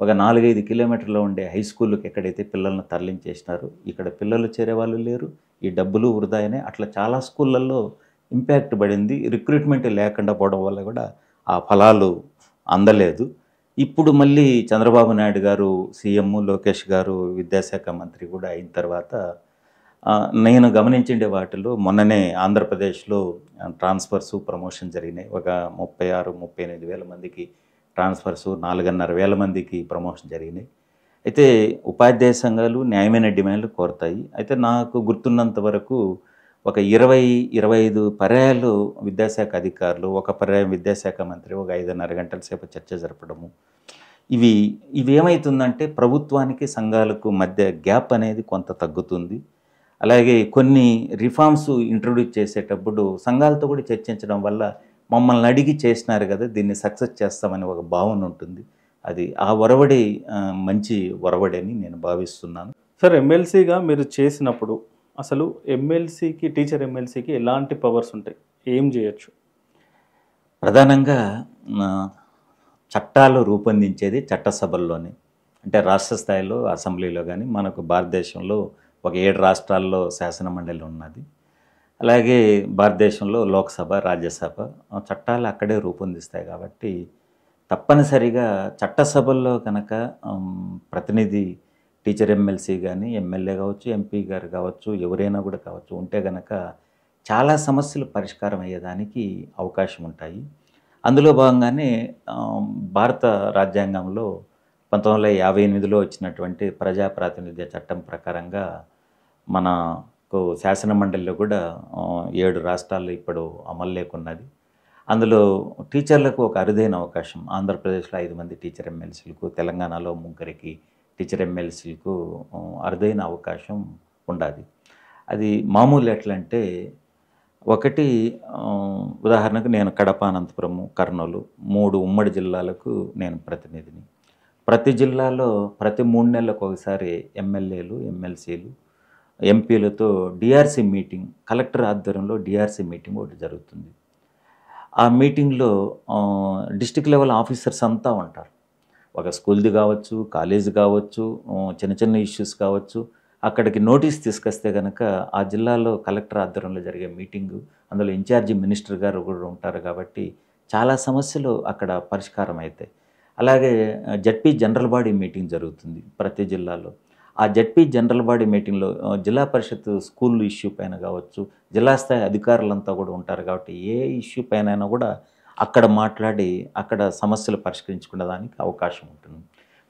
A: ఒక 4-5 కిలోమీటర్లో ఉండే హై స్కూల్కి ఎక్కడైతే పిల్లలను తరలించేసినారు, ఇక్కడ పిల్లలు చేరేవాళ్ళు లేరు, ఈ డబ్బులు వృధాయనే. అట్లా చాలా స్కూళ్ళల్లో ఇంపాక్ట్ పడింది. రిక్రూట్మెంట్ లేకుండా పోవడం వల్ల కూడా ఆ ఫలాలు అందలేదు. ఇప్పుడు మళ్ళీ చంద్రబాబు నాయుడు గారు సీఎం, లోకేష్ గారు విద్యాశాఖ మంత్రి కూడా అయిన తర్వాత నేను గమనించిండే వాటిలో మొన్ననే ఆంధ్రప్రదేశ్లో ట్రాన్స్ఫర్సు ప్రమోషన్ జరిగినాయి. ఒక 36-38 వేల మందికి ట్రాన్స్ఫర్సు, 4,500 మందికి ప్రమోషన్ జరిగినాయి. అయితే ఉపాధ్యాయ సంఘాలు న్యాయమైన డిమాండ్లు కోరతాయి. అయితే నాకు గుర్తున్నంత వరకు ఒక 20-25 పర్యాయాలు విద్యాశాఖ అధికారులు, ఒక పర్యాయం విద్యాశాఖ మంత్రి ఒక 5.5 గంటల సేపు చర్చ జరపడము, ఇవి ఏమవుతుందంటే ప్రభుత్వానికి సంఘాలకు మధ్య గ్యాప్ అనేది కొంత తగ్గుతుంది. అలాగే కొన్ని రిఫార్మ్స్ ఇంట్రొడ్యూస్ చేసేటప్పుడు సంఘాలతో కూడా చర్చించడం వల్ల మమ్మల్ని అడిగి చేసినారు కదా, దీన్ని సక్సెస్ చేస్తామని ఒక భావన ఉంటుంది. అది ఆ ఒరవడి మంచి ఒరవడి అని నేను భావిస్తున్నాను.
B: సార్, ఎమ్మెల్సీగా మీరు చేసినప్పుడు అసలు ఎమ్మెల్సీకి, టీచర్ ఎమ్మెల్సీకి ఎలాంటి పవర్స్ ఉంటాయి, ఏం చేయొచ్చు?
A: ప్రధానంగా చట్టాలు రూపొందించేది చట్టసభల్లోనే, అంటే రాష్ట్ర స్థాయిలో అసెంబ్లీలో కానీ, మనకు భారతదేశంలో ఒక 7 రాష్ట్రాల్లో శాసనమండలి ఉన్నది. అలాగే భారతదేశంలో లోక్సభ, రాజ్యసభ చట్టాలు అక్కడే రూపొందిస్తాయి. కాబట్టి తప్పనిసరిగా చట్టసభల్లో కనుక ప్రతినిధి టీచర్ ఎమ్మెల్సీ కానీ, ఎమ్మెల్యే కావచ్చు, ఎంపీ గారు కావచ్చు, ఎవరైనా కూడా కావచ్చు ఉంటే కనుక చాలా సమస్యలు పరిష్కారం అయ్యేదానికి అవకాశం ఉంటాయి. అందులో భాగంగానే భారత రాజ్యాంగంలో 1958లో వచ్చినటువంటి ప్రజా ప్రాతినిధ్య చట్టం ప్రకారంగా మనకు శాసనమండలిలో కూడా 7 రాష్ట్రాల్లో ఇప్పుడు అమలు లేకున్నది. అందులో టీచర్లకు ఒక అరుదైన అవకాశం, ఆంధ్రప్రదేశ్లో 5 మంది టీచర్ ఎమ్మెల్సీలకు, తెలంగాణలో 3 టీచర్ ఎమ్మెల్సీలకు అరుదైన అవకాశం ఉండాలి. అది మామూలు ఎట్లంటే, ఒకటి ఉదాహరణకు నేను కడప, అనంతపురము, కర్నూలు 3 ఉమ్మడి జిల్లాలకు నేను ప్రతినిధిని. ప్రతి జిల్లాలో ప్రతి 3 నెలలకు ఒకసారి ఎమ్మెల్యేలు, ఎమ్మెల్సీలు, ఎంపీలతో డిఆర్సీ మీటింగ్, కలెక్టర్ ఆధ్వర్యంలో డిఆర్సీ మీటింగ్ ఒకటి జరుగుతుంది. ఆ మీటింగ్లో డిస్ట్రిక్ట్ లెవెల్ ఆఫీసర్స్ అంతా ఉంటారు. ఒక స్కూల్ది కావచ్చు, కాలేజీ కావచ్చు, చిన్న చిన్న ఇష్యూస్ కావచ్చు, అక్కడికి నోటీస్ తీసుకొస్తే కనుక ఆ జిల్లాలో కలెక్టర్ ఆధ్వర్యంలో జరిగే మీటింగు, అందులో ఇన్ఛార్జి మినిస్టర్ గారు కూడా ఉంటారు కాబట్టి చాలా సమస్యలు అక్కడ పరిష్కారం అవుతాయి. అలాగే జడ్పీ జనరల్ బాడీ మీటింగ్ జరుగుతుంది ప్రతి జిల్లాలో. ఆ జడ్పీ జనరల్ బాడీ మీటింగ్లో జిల్లా పరిషత్ స్కూల్ ఇష్యూ పైన కావచ్చు, జిల్లా స్థాయి అధికారులంతా కూడా ఉంటారు కాబట్టి ఏ ఇష్యూ పైన కూడా అక్కడ మాట్లాడి అక్కడ సమస్యలు పరిష్కరించుకునే దానికి అవకాశం ఉంటుంది.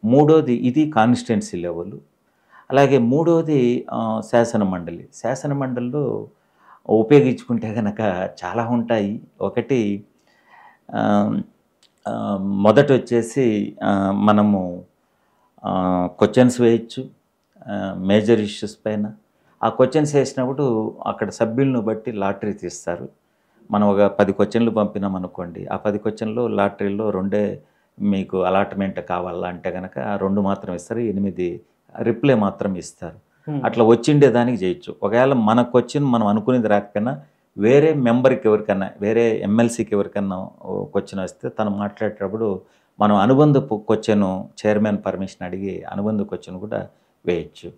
A: మూడోది ఇది కాన్స్టిట్యున్సీ లెవెల్. అలాగే మూడోది శాసనమండలిలో ఉపయోగించుకుంటే కనుక చాలా ఉంటాయి. ఒకటి మొదట వచ్చేసి మనము క్వశ్చన్స్ వేయచ్చు మేజర్ ఇష్యూస్ పైన. ఆ క్వశ్చన్స్ వేసినప్పుడు అక్కడ సభ్యులను బట్టి లాటరీ తీస్తారు. మనం ఒక 10 క్వశ్చన్లు పంపినాం అనుకోండి, ఆ 10 క్వశ్చన్లు లాటరీలో 2 మీకు అలాట్మెంట్ కావాలా అంటే కనుక 2 మాత్రం ఇస్తారు, 8 రిప్లై మాత్రం ఇస్తారు. అట్లా వచ్చిండే దానికి చేయొచ్చు. ఒకవేళ మన క్వశ్చన్ మనం అనుకునేది రాకపోయినా వేరే మెంబర్కి ఎవరికన్నా, వేరే ఎమ్మెల్సీకి ఎవరికన్నా క్వశ్చన్ వస్తే తను మాట్లాడేటప్పుడు మనం అనుబంధ క్వశ్చన్ చైర్మన్ పర్మిషన్ అడిగి అనుబంధ క్వశ్చన్ కూడా వేయచ్చు.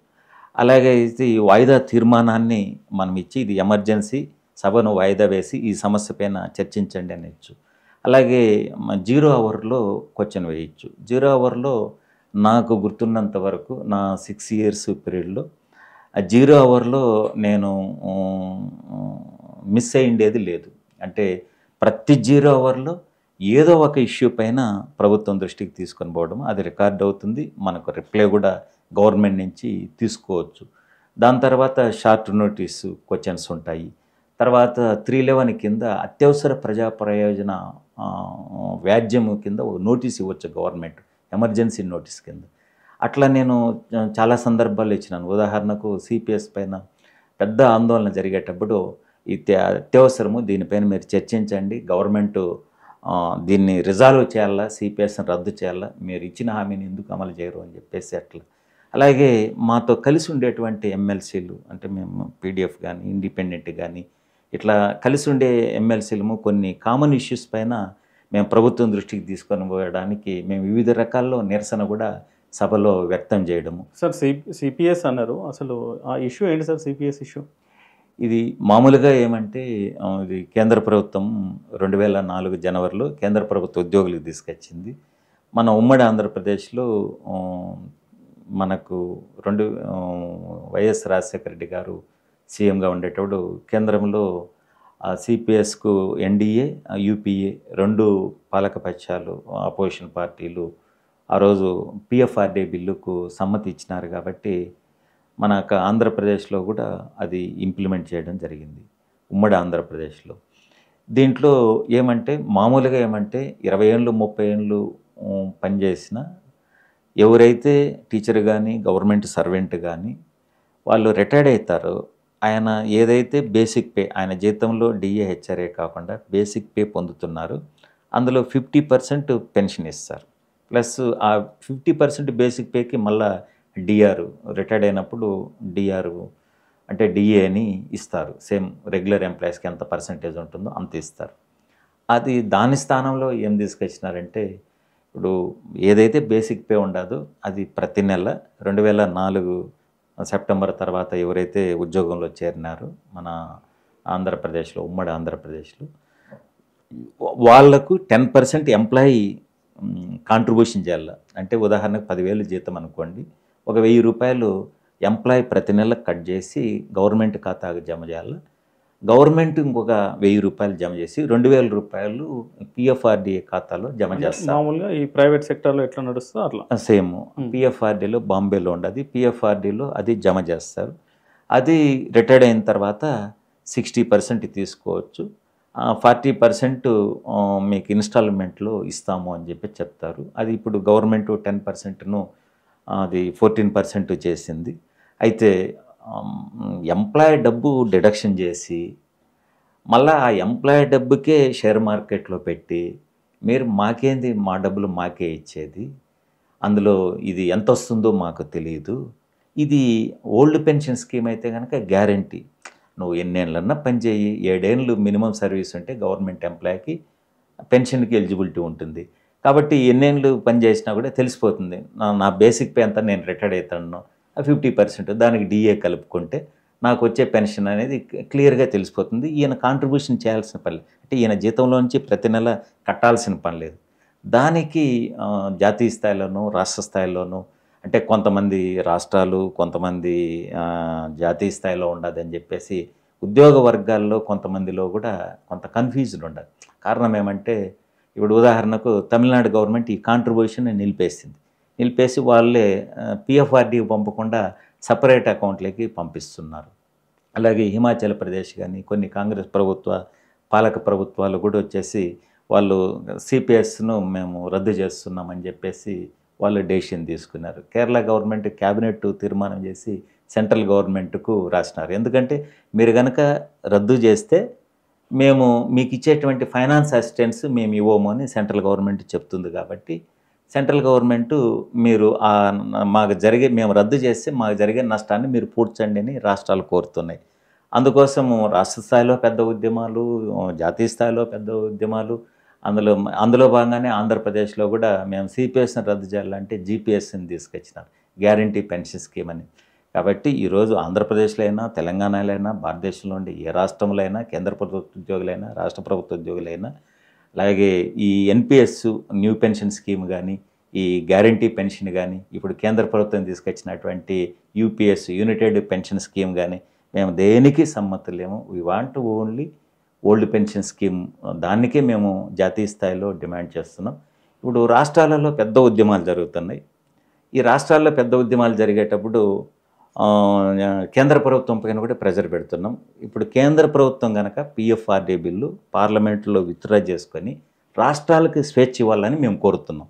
A: అలాగే ఇది వాయిదా తీర్మానాన్ని మనం ఇచ్చి, ఇది ఎమర్జెన్సీ సభను వాయిదా వేసి ఈ సమస్య పైన చర్చించండి అనొచ్చు. అలాగే 0 అవర్లో క్వశ్చన్ వేయచ్చు. 0 అవర్లో నాకు గుర్తున్నంత వరకు నా 6 ఇయర్స్ పీరియడ్లో ఆ 0 అవర్లో నేను మిస్ అయ్యిండేది లేదు. అంటే ప్రతి 0 అవర్లో ఏదో ఒక ఇష్యూ పైన ప్రభుత్వం దృష్టికి తీసుకొని పోవడం, అది రికార్డ్ అవుతుంది. మనకు రిప్లై కూడా గవర్నమెంట్ నుంచి తీసుకోవచ్చు. దాని తర్వాత షార్ట్ నోటీసు క్వశ్చన్స్ ఉంటాయి. తర్వాత 311 కింద అత్యవసర ప్రజా ప్రయోజన వ్యాజ్యము కింద ఒక నోటీస్ ఇవ్వచ్చు గవర్నమెంట్, ఎమర్జెన్సీ నోటీస్ కింద. అట్లా నేను చాలా సందర్భాల్లో ఇచ్చినాను. ఉదాహరణకు సిపిఎస్ పైన పెద్ద ఆందోళన జరిగేటప్పుడు ఇది అత్యవసరము, దీనిపైన మీరు చర్చించండి, గవర్నమెంటు దీన్ని రిజాల్వ్ చేయాలా, సిపిఎస్ని రద్దు చేయాలా, మీరు ఇచ్చిన హామీని ఎందుకు అమలు చేయరు అని చెప్పేసి అట్లా. అలాగే మాతో కలిసి ఉండేటువంటి ఎమ్మెల్సీలు, అంటే మేము పీడిఎఫ్ కానీ ఇండిపెండెంట్ కానీ ఇట్లా కలిసి ఉండే ఎమ్మెల్సీలము కొన్ని కామన్ ఇష్యూస్ పైన మేము ప్రభుత్వం దృష్టికి తీసుకొని పోయడానికి మేము వివిధ రకాల్లో నిరసన కూడా సభలో వ్యక్తం చేయడము.
B: సార్ సిపిఎస్ అన్నారు, అసలు ఆ ఇష్యూ ఏంటి సార్? సిపిఎస్ ఇష్యూ
A: ఇది మామూలుగా ఏమంటే ఇది కేంద్ర ప్రభుత్వం 2004 జనవరిలో కేంద్ర ప్రభుత్వ ఉద్యోగులకు తీసుకొచ్చింది. మన ఉమ్మడి ఆంధ్రప్రదేశ్లో మనకు వైఎస్ రాజశేఖర రెడ్డి గారు సీఎంగా ఉండేటప్పుడు కేంద్రంలో సిపిఎస్కు ఎన్డీఏ, యూపీఏ 2 పాలకపక్షాలు, అపోజిషన్ పార్టీలు ఆ రోజు పిఎఫ్ఆర్డీ బిల్లుకు సమ్మతి ఇచ్చినారు. కాబట్టి మన ఆంధ్రప్రదేశ్లో కూడా అది ఇంప్లిమెంట్ చేయడం జరిగింది, ఉమ్మడి ఆంధ్రప్రదేశ్లో. దీంట్లో ఏమంటే మామూలుగా ఏమంటే 20 ఏళ్ళు 30 ఏళ్ళు పనిచేసిన ఎవరైతే టీచర్ కానీ గవర్నమెంట్ సర్వెంట్ కానీ వాళ్ళు రిటైర్డ్ అవుతారో, ఆయన ఏదైతే బేసిక్ పే, ఆయన జీతంలో డిఏ హెచ్ఆర్ఏ కాకుండా బేసిక్ పే పొందుతున్నారు, అందులో 50% పెన్షన్ ఇస్తారు. ప్లస్ ఆ 50% బేసిక్ పేకి మళ్ళీ డిఆర్, రిటైర్డ్ అయినప్పుడు డిఆర్ అంటే డిఏ అని ఇస్తారు. సేమ్ రెగ్యులర్ ఎంప్లాయీస్కి ఎంత పర్సంటేజ్ ఉంటుందో అంత ఇస్తారు. అది దాని స్థానంలో ఏం తీసుకొచ్చినారంటే, ఇప్పుడు ఏదైతే బేసిక్ పే ఉండదో అది ప్రతి నెల 2004 సెప్టెంబర్ తర్వాత ఎవరైతే ఉద్యోగంలో చేరినారో మన ఆంధ్రప్రదేశ్లో, ఉమ్మడి ఆంధ్రప్రదేశ్లో, వాళ్లకు 10% ఎంప్లాయీ కాంట్రిబ్యూషన్ చేయాలి. అంటే ఉదాహరణకు 10,000 జీతం అనుకోండి, ఒక 1,000 రూపాయలు ఎంప్లాయీ ప్రతి నెల కట్ చేసి గవర్నమెంట్ ఖాతాకు జమ చేయాలి. గవర్నమెంట్ ఇంకొక 1,000 రూపాయలు జమ చేసి 2,000 రూపాయలు పిఎఫ్ఆర్డీఏ ఖాతాలో జమ చేస్తారు.
B: మామూలుగా ఈ ప్రైవేట్ సెక్టర్లో ఎట్లా నడుస్తుందో అట్లా
A: సేమ్ పిఎఫ్ఆర్డీలో బాంబేలో ఉండదు, పిఎఫ్ఆర్డీలో అది జమ చేస్తారు. అది రిటైర్డ్ అయిన తర్వాత 60% తీసుకోవచ్చు, 40% మీకు ఇన్స్టాల్మెంట్లో ఇస్తాము అని చెప్పి చెప్తారు. అది ఇప్పుడు గవర్నమెంట్ 10%ను అది 14% చేసింది. అయితే ఎంప్లాయీ డబ్బు డిడక్షన్ చేసి మళ్ళీ ఆ ఎంప్లాయీ డబ్బుకే షేర్ మార్కెట్లో పెట్టి మీరు మాకేంది, మా డబ్బులు మాకే ఇచ్చేది, అందులో ఇది ఎంత వస్తుందో మాకు తెలియదు, ఇది ఓల్డ్ పెన్షన్ స్కీమ్ అయితే కనుక గ్యారంటీ, నువ్వు ఎన్నేళ్ళన్నా పనిచేయి, 7 ఏళ్ళు మినిమం సర్వీస్ ఉంటే గవర్నమెంట్ ఎంప్లాయీకి పెన్షన్కి ఎలిజిబిలిటీ ఉంటుంది. కాబట్టి ఎన్నేళ్ళు పని చేసినా కూడా తెలిసిపోతుంది, నా బేసిక్ పే అంతా నేను రిటైర్డ్ అవుతాను, 50% దానికి డిఏ కలుపుకుంటే నాకు వచ్చే పెన్షన్ అనేది క్లియర్గా తెలిసిపోతుంది. ఈయన కాంట్రిబ్యూషన్ చేయాల్సిన పని, అంటే ఈయన జీతంలోంచి ప్రతి నెల కట్టాల్సిన పని లేదు. దానికి జాతీయ స్థాయిలోనూ రాష్ట్ర స్థాయిలోనూ, అంటే కొంతమంది రాష్ట్రాలు కొంతమంది జాతీయ స్థాయిలో ఉండదని చెప్పేసి ఉద్యోగ వర్గాల్లో కొంతమందిలో కూడా కొంత కన్ఫ్యూజన్ ఉండదు. కారణం ఏమంటే, ఇప్పుడు ఉదాహరణకు తమిళనాడు గవర్నమెంట్ ఈ కాంట్రిబ్యూషన్ నిలిపేసి వాళ్ళే పిఎఫ్ఆర్డీకి పంపకుండా సపరేట్ అకౌంట్లకి పంపిస్తున్నారు. అలాగే హిమాచల్ ప్రదేశ్ కానీ కొన్ని కాంగ్రెస్ పాలక ప్రభుత్వాలు కూడా వచ్చేసి వాళ్ళు సిపిఎస్ను మేము రద్దు చేస్తున్నామని చెప్పేసి వాళ్ళు డెసిషన్ తీసుకున్నారు. కేరళ గవర్నమెంట్ క్యాబినెట్ తీర్మానం చేసి సెంట్రల్ గవర్నమెంట్కు రాసినారు. ఎందుకంటే మీరు కనుక రద్దు చేస్తే మేము మీకు ఇచ్చేటువంటి ఫైనాన్స్ అసిస్టెన్స్ మేము ఇవ్వము అని సెంట్రల్ గవర్నమెంట్ చెప్తుంది. కాబట్టి సెంట్రల్ గవర్నమెంటు మీరు మేము రద్దు చేస్తే మాకు జరిగే నష్టాన్ని మీరు పూడ్చండి అని రాష్ట్రాలు కోరుతున్నాయి. అందుకోసము రాష్ట్ర స్థాయిలో పెద్ద ఉద్యమాలు, జాతీయ స్థాయిలో పెద్ద ఉద్యమాలు, అందులో భాగంగానే ఆంధ్రప్రదేశ్లో కూడా మేము సిపిఎస్ని రద్దు చేయాలంటే జీపీఎస్ని తీసుకొచ్చినారు, గ్యారంటీ పెన్షన్ స్కీమ్ అని. కాబట్టి ఈరోజు ఆంధ్రప్రదేశ్లో అయినా, తెలంగాణలో అయినా, భారతదేశంలో ఉండే ఏ రాష్ట్రంలో అయినా, కేంద్ర ప్రభుత్వ ఉద్యోగులైనా, రాష్ట్ర ప్రభుత్వ ఉద్యోగులైనా, అలాగే ఈ ఎన్పిఎస్ న్యూ పెన్షన్ స్కీమ్ కానీ, ఈ గ్యారంటీ పెన్షన్ కానీ, ఇప్పుడు కేంద్ర ప్రభుత్వం తీసుకొచ్చినటువంటి యూపీఎస్ యునైటెడ్ పెన్షన్ స్కీమ్ కానీ, మేము దేనికి సమ్మతులేము. We want only old pension scheme, దానికే మేము జాతీయ స్థాయిలో డిమాండ్ చేస్తున్నాం. ఇప్పుడు రాష్ట్రాలలో పెద్ద ఉద్యమాలు జరుగుతున్నాయి. ఈ రాష్ట్రాల్లో పెద్ద ఉద్యమాలు జరిగేటప్పుడు కేంద్ర ప్రభుత్వం పైన కూడా ప్రెజర్ పెడుతున్నాం. ఇప్పుడు కేంద్ర ప్రభుత్వం కనుక పిఎఫ్ఆర్డీ బిల్లు పార్లమెంట్లో విత్డ్రా చేసుకొని రాష్ట్రాలకు స్వేచ్ఛ ఇవ్వాలని మేము కోరుతున్నాం.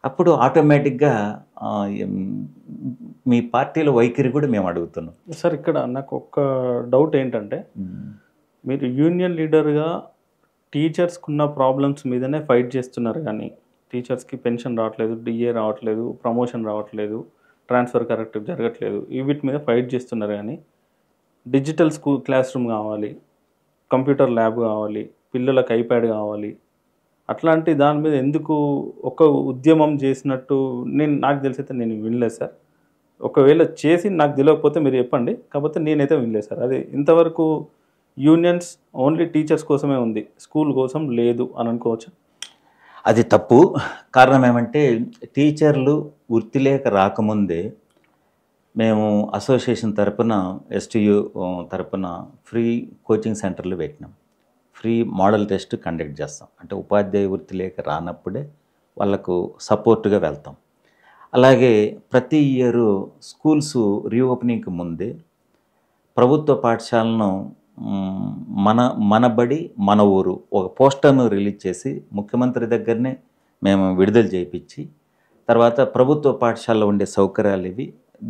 A: అప్పుడు ఆటోమేటిక్గా మీ పార్టీల వైఖరి కూడా మేము అడుగుతున్నాం.
B: సార్, ఇక్కడ నాకు ఒక డౌట్ ఏంటంటే, మీరు యూనియన్ లీడర్గా టీచర్స్కున్న ప్రాబ్లమ్స్ మీదనే ఫైట్ చేస్తున్నారు, కానీ టీచర్స్కి పెన్షన్ రావట్లేదు, డిఏ రావట్లేదు, ప్రమోషన్ రావట్లేదు, ట్రాన్స్ఫర్ కరెక్ట్ జరగట్లేదు, వీటి మీద ఫైట్ చేస్తున్నారు. కానీ డిజిటల్ క్లాస్ రూమ్ కావాలి, కంప్యూటర్ ల్యాబ్ కావాలి, పిల్లలకు ఐప్యాడ్ కావాలి, అట్లాంటి దాని మీద ఎందుకు ఒక ఉద్యమం చేసినట్టు నాకు తెలిసైతే నేను వినలేదు సార్. ఒకవేళ చేసి నాకు తెలియకపోతే మీరు చెప్పండి, కాకపోతే నేనైతే వినలేదు సార్. అది ఇంతవరకు యూనియన్స్ ఓన్లీ టీచర్స్ కోసమే ఉంది, స్కూల్ కోసం లేదు అని అనుకోవచ్చు.
A: అది తప్పు. కారణం ఏమంటే, టీచర్లు వృత్తి లేక రాకముందే మేము అసోసియేషన్ తరపున ఎస్టీయూ తరపున ఫ్రీ కోచింగ్ సెంటర్లు పెట్టినాం. ఫ్రీ మోడల్ టెస్ట్ కండక్ట్ చేస్తాం. అంటే ఉపాధ్యాయ వృత్తి లేక రానప్పుడే వాళ్ళకు సపోర్ట్గా వెళ్తాం. అలాగే ప్రతి ఇయరు స్కూల్స్ రీఓపెనింగ్కి ముందే ప్రభుత్వ పాఠశాలను మన బడి మన ఊరు ఒక పోస్టర్ను రిలీజ్ చేసి ముఖ్యమంత్రి దగ్గరనే మేము విడుదల చేయించి, తర్వాత ప్రభుత్వ పాఠశాలలో ఉండే సౌకర్యాలు ఇవి,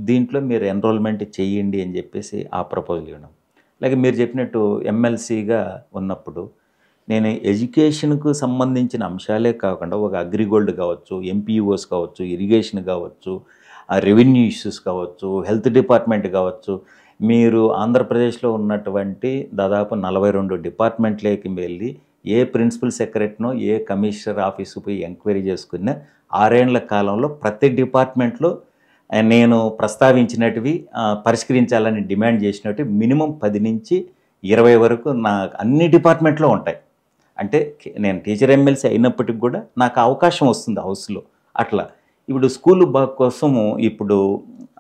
A: దీంట్లో మీరు ఎన్రోల్మెంట్ చేయండి అని చెప్పేసి ఆ ప్రపోజల్ ఇవ్వడం. అలాగే మీరు చెప్పినట్టు ఎమ్మెల్సీగా ఉన్నప్పుడు నేను ఎడ్యుకేషన్కు సంబంధించిన అంశాలే కాకుండా ఒక అగ్రిగోల్డ్ కావచ్చు, ఎంపీఓస్ కావచ్చు, ఇరిగేషన్ కావచ్చు, రెవెన్యూ ఇష్యూస్ కావచ్చు, హెల్త్ డిపార్ట్మెంట్ కావచ్చు, మీరు ఆంధ్రప్రదేశ్లో ఉన్నటువంటి దాదాపు 42 డిపార్ట్మెంట్లోకి వెళ్ళి ఏ ప్రిన్సిపల్ సెక్రటరీనో ఏ కమిషనర్ ఆఫీసు పోయి ఎంక్వైరీ చేసుకున్న 6 ఏళ్ల కాలంలో ప్రతి డిపార్ట్మెంట్లో నేను ప్రస్తావించినటివి పరిష్కరించాలని డిమాండ్ చేసినట్టు మినిమం 10 నుంచి 20 వరకు నా అన్ని డిపార్ట్మెంట్లో ఉంటాయి. అంటే నేను టీచర్ ఎమ్మెల్సీ అయినప్పటికి కూడా నాకు అవకాశం వస్తుంది హౌస్లో. అట్లా ఇప్పుడు స్కూల్ బాగు కోసము ఇప్పుడు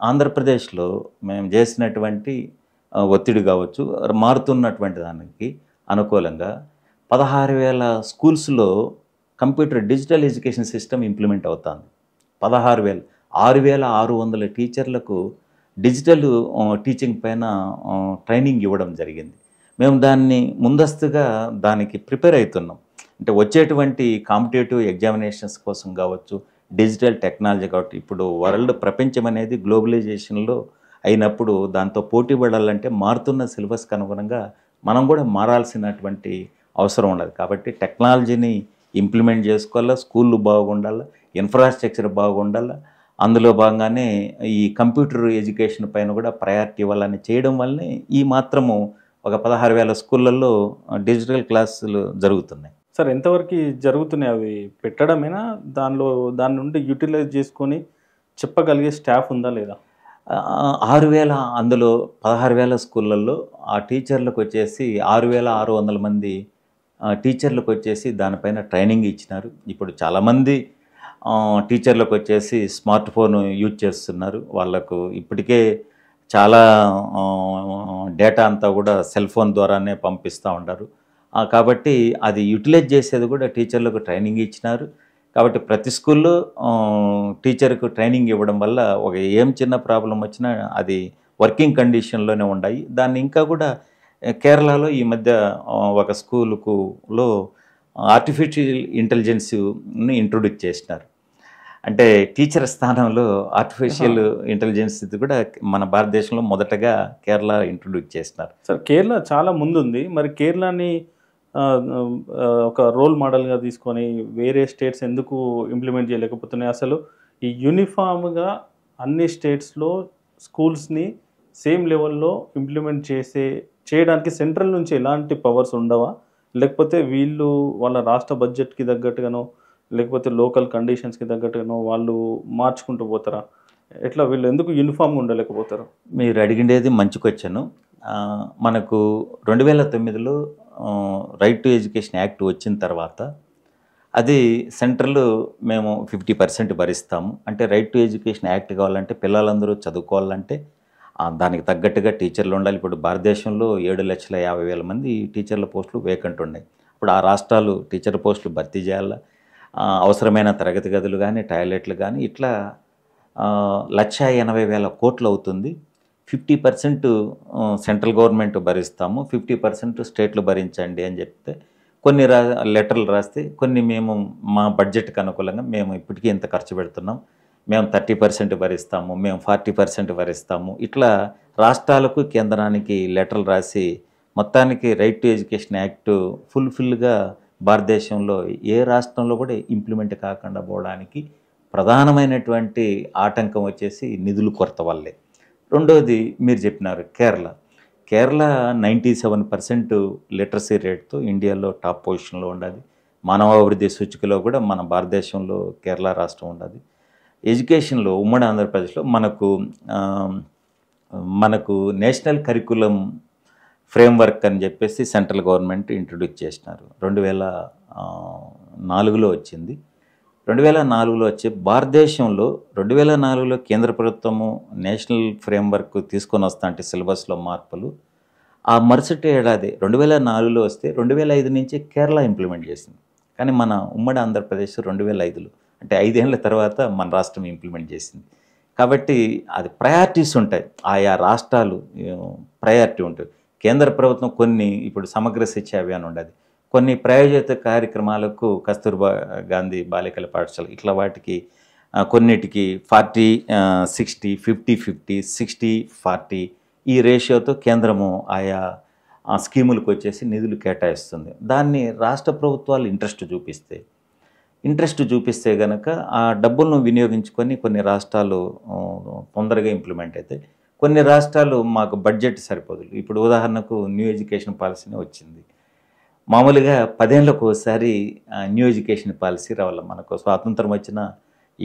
A: ఆంధ్రప్రదేశ్లో మేము చేసినటువంటి ఒత్తిడి కావచ్చు, మారుతున్నటువంటి దానికి అనుకూలంగా 16,000 స్కూల్స్లో computer digital education system implement అవుతుంది. 16,000 6,600 టీచర్లకు డిజిటల్ టీచింగ్ పైన ట్రైనింగ్ ఇవ్వడం జరిగింది. మేము దాన్ని ముందస్తుగా దానికి ప్రిపేర్ అవుతున్నాం. అంటే వచ్చేటువంటి కాంపిటేటివ్ ఎగ్జామినేషన్స్ కోసం కావచ్చు, డిజిటల్ టెక్నాలజీ కాబట్టి ఇప్పుడు వరల్డ్ ప్రపంచం అనేది గ్లోబలైజేషన్లో అయినప్పుడు దాంతో పోటీ పడాలంటే మారుతున్న సిలబస్కి అనుగుణంగా మనం కూడా మారాల్సినటువంటి అవసరం ఉండదు. కాబట్టి టెక్నాలజీని ఇంప్లిమెంట్ చేసుకోవాలా, స్కూళ్ళు బాగుండాలా, ఇన్ఫ్రాస్ట్రక్చర్ బాగుండాలా. అందులో భాగంగానే ఈ కంప్యూటర్ ఎడ్యుకేషన్ పైన కూడా ప్రయారిటీ ఇవ్వాలని చేయడం వల్లనే ఈ మాత్రము ఒక 16,000 స్కూళ్ళల్లో డిజిటల్ క్లాసులు జరుగుతున్నాయి.
B: సార్, ఎంతవరకు జరుగుతున్నాయి? అవి పెట్టడమేనా, దాని నుండి యూటిలైజ్ చేసుకొని చెప్పగలిగే స్టాఫ్ ఉందా లేదా?
A: 6,000 అందులో 16,000 స్కూళ్ళల్లో ఆ టీచర్లకు వచ్చేసి 6,600 మంది టీచర్లకు వచ్చేసి దానిపైన ట్రైనింగ్ ఇచ్చినారు. ఇప్పుడు చాలామంది టీచర్లకు వచ్చేసి స్మార్ట్ ఫోన్ యూజ్ చేస్తున్నారు. వాళ్ళకు ఇప్పటికే చాలా డేటా అంతా కూడా సెల్ ఫోన్ ద్వారానే పంపిస్తూ ఉంటారు. కాబట్టి అది యూటిలైజ్ చేసేది కూడా టీచర్లకు ట్రైనింగ్ ఇచ్చినారు. కాబట్టి ప్రతి స్కూల్లో టీచర్కు ట్రైనింగ్ ఇవ్వడం వల్ల ఒక ఏం చిన్న ప్రాబ్లం వచ్చినా అది వర్కింగ్ కండిషన్లోనే ఉన్నాయి. దాన్ని ఇంకా కూడా కేరళలో ఈ మధ్య ఒక స్కూలులో ఆర్టిఫిషియల్ ఇంటెలిజెన్స్ని ఇంట్రొడ్యూస్ చేసినారు. అంటే టీచర్ స్థానంలో ఆర్టిఫిషియల్ ఇంటెలిజెన్స్ కూడా మన భారతదేశంలో మొదటగా కేరళ ఇంట్రొడ్యూస్ చేసినారు.
B: సార్, కేరళ చాలా ముందుంది. మరి కేరళని ఒక రోల్ మోడల్గా తీసుకొని వేరే స్టేట్స్ ఎందుకు ఇంప్లిమెంట్ చేయలేకపోతున్నాయి? అసలు ఈ యూనిఫామ్గా అన్ని స్టేట్స్లో స్కూల్స్ని సేమ్ లెవెల్లో ఇంప్లిమెంట్ చేయడానికి సెంట్రల్ నుంచి ఎలాంటి పవర్స్ ఉండవా? లేకపోతే వీళ్ళు వాళ్ళ రాష్ట్ర బడ్జెట్కి తగ్గట్టుగానో లేకపోతే లోకల్ కండిషన్స్కి తగ్గట్టుగానో వాళ్ళు మార్చుకుంటూ పోతారా? ఎట్లా వీళ్ళు ఎందుకు యూనిఫామ్గా ఉండలేకపోతారు?
A: మీరు అడిగిండేది మంచి క్వశ్చన్. మనకు 2009లో రైట్ టు ఎడ్యుకేషన్ యాక్ట్ వచ్చిన తర్వాత అది సెంట్రల్ మేము 50% భరిస్తాము. అంటే రైట్ టు ఎడ్యుకేషన్ యాక్ట్ కావాలంటే పిల్లలందరూ చదువుకోవాలంటే దానికి తగ్గట్టుగా టీచర్లు ఉండాలి. ఇప్పుడు భారతదేశంలో 7,50,000 మంది టీచర్ల పోస్టులు వేకెంట్ ఉన్నాయి. ఇప్పుడు ఆ రాష్ట్రాలు టీచర్ పోస్టులు భర్తీ చేయాలా, అవసరమైన తరగతి గదులు కానీ టాయిలెట్లు కానీ ఇట్లా 1,80,000 కోట్లు అవుతుంది. 50% సెంట్రల్ గవర్నమెంట్ భరిస్తాము, 50% స్టేట్లు భరించండి అని చెప్తే కొన్ని లెటర్లు రాస్తే కొన్ని మేము మా బడ్జెట్కి అనుకూలంగా మేము ఇప్పటికీ ఇంత ఖర్చు పెడుతున్నాం, మేము 30% భరిస్తాము, మేము 40% భరిస్తాము, ఇట్లా రాష్ట్రాలకు కేంద్రానికి లెటర్లు రాసి మొత్తానికి రైట్ టు ఎడ్యుకేషన్ యాక్ట్ ఫుల్ఫిల్గా భారతదేశంలో ఏ రాష్ట్రంలో కూడా ఇంప్లిమెంట్ కాకుండా పోవడానికి ప్రధానమైనటువంటి ఆటంకం వచ్చేసి నిధుల కొరత వల్లే. రెండోది మీరు చెప్పినారు కేరళ 97% లిటరసీ రేట్తో ఇండియాలో టాప్ పొజిషన్లో ఉన్నది. మానవాభివృద్ధి సూచికలో కూడా మన భారతదేశంలో కేరళ రాష్ట్రం ఉన్నది. ఎడ్యుకేషన్లో ఉమ్మడి ఆంధ్రప్రదేశ్లో మనకు నేషనల్ కరికులం ఫ్రేమ్వర్క్ అని చెప్పేసి సెంట్రల్ గవర్నమెంట్ ఇంట్రడ్యూస్ చేసినారు. 2004లో వచ్చింది. 2004లో వచ్చి భారతదేశంలో 2004లో కేంద్ర ప్రభుత్వము నేషనల్ ఫ్రేమ్వర్క్ తీసుకొని వస్తా అంటే సిలబస్లో మార్పులు ఆ మరుసటి ఏడాది 2004లో వస్తే 2005 నుంచి కేరళ ఇంప్లిమెంట్ చేసింది. కానీ మన ఉమ్మడి ఆంధ్రప్రదేశ్ 2005లో అంటే 5 ఏళ్ల తర్వాత మన రాష్ట్రం ఇంప్లిమెంట్ చేసింది. కాబట్టి అది ప్రయారిటీస్ ఉంటాయి, ఆయా రాష్ట్రాలు ప్రయారిటీ ఉంటుంది. కేంద్ర ప్రభుత్వం కొన్ని ఇప్పుడు సమగ్ర శిక్ష అభియాన్ ఉండదు, కొన్ని ప్రాయోజిత కార్యక్రమాలకు కస్తూర్బా గాంధీ బాలికల పాఠశాల ఇట్లా వాటికి కొన్నిటికి 40-60, 50-50, 60-40 ఈ రేషియోతో కేంద్రము ఆయా స్కీములకు వచ్చేసి నిధులు కేటాయిస్తుంది. దాన్ని రాష్ట్ర ప్రభుత్వాలు ఇంట్రెస్ట్ చూపిస్తే కనుక ఆ డబ్బులను వినియోగించుకొని కొన్ని రాష్ట్రాలు తొందరగా ఇంప్లిమెంట్ అవుతాయి. కొన్ని రాష్ట్రాలు మాకు బడ్జెట్ సరిపోదు. ఇప్పుడు ఉదాహరణకు న్యూ ఎడ్యుకేషన్ పాలసీనే వచ్చింది. మామూలుగా 10 ఏళ్ళకు ఒకసారి న్యూ ఎడ్యుకేషన్ పాలసీ రావాలి. మనకు స్వాతంత్రం వచ్చిన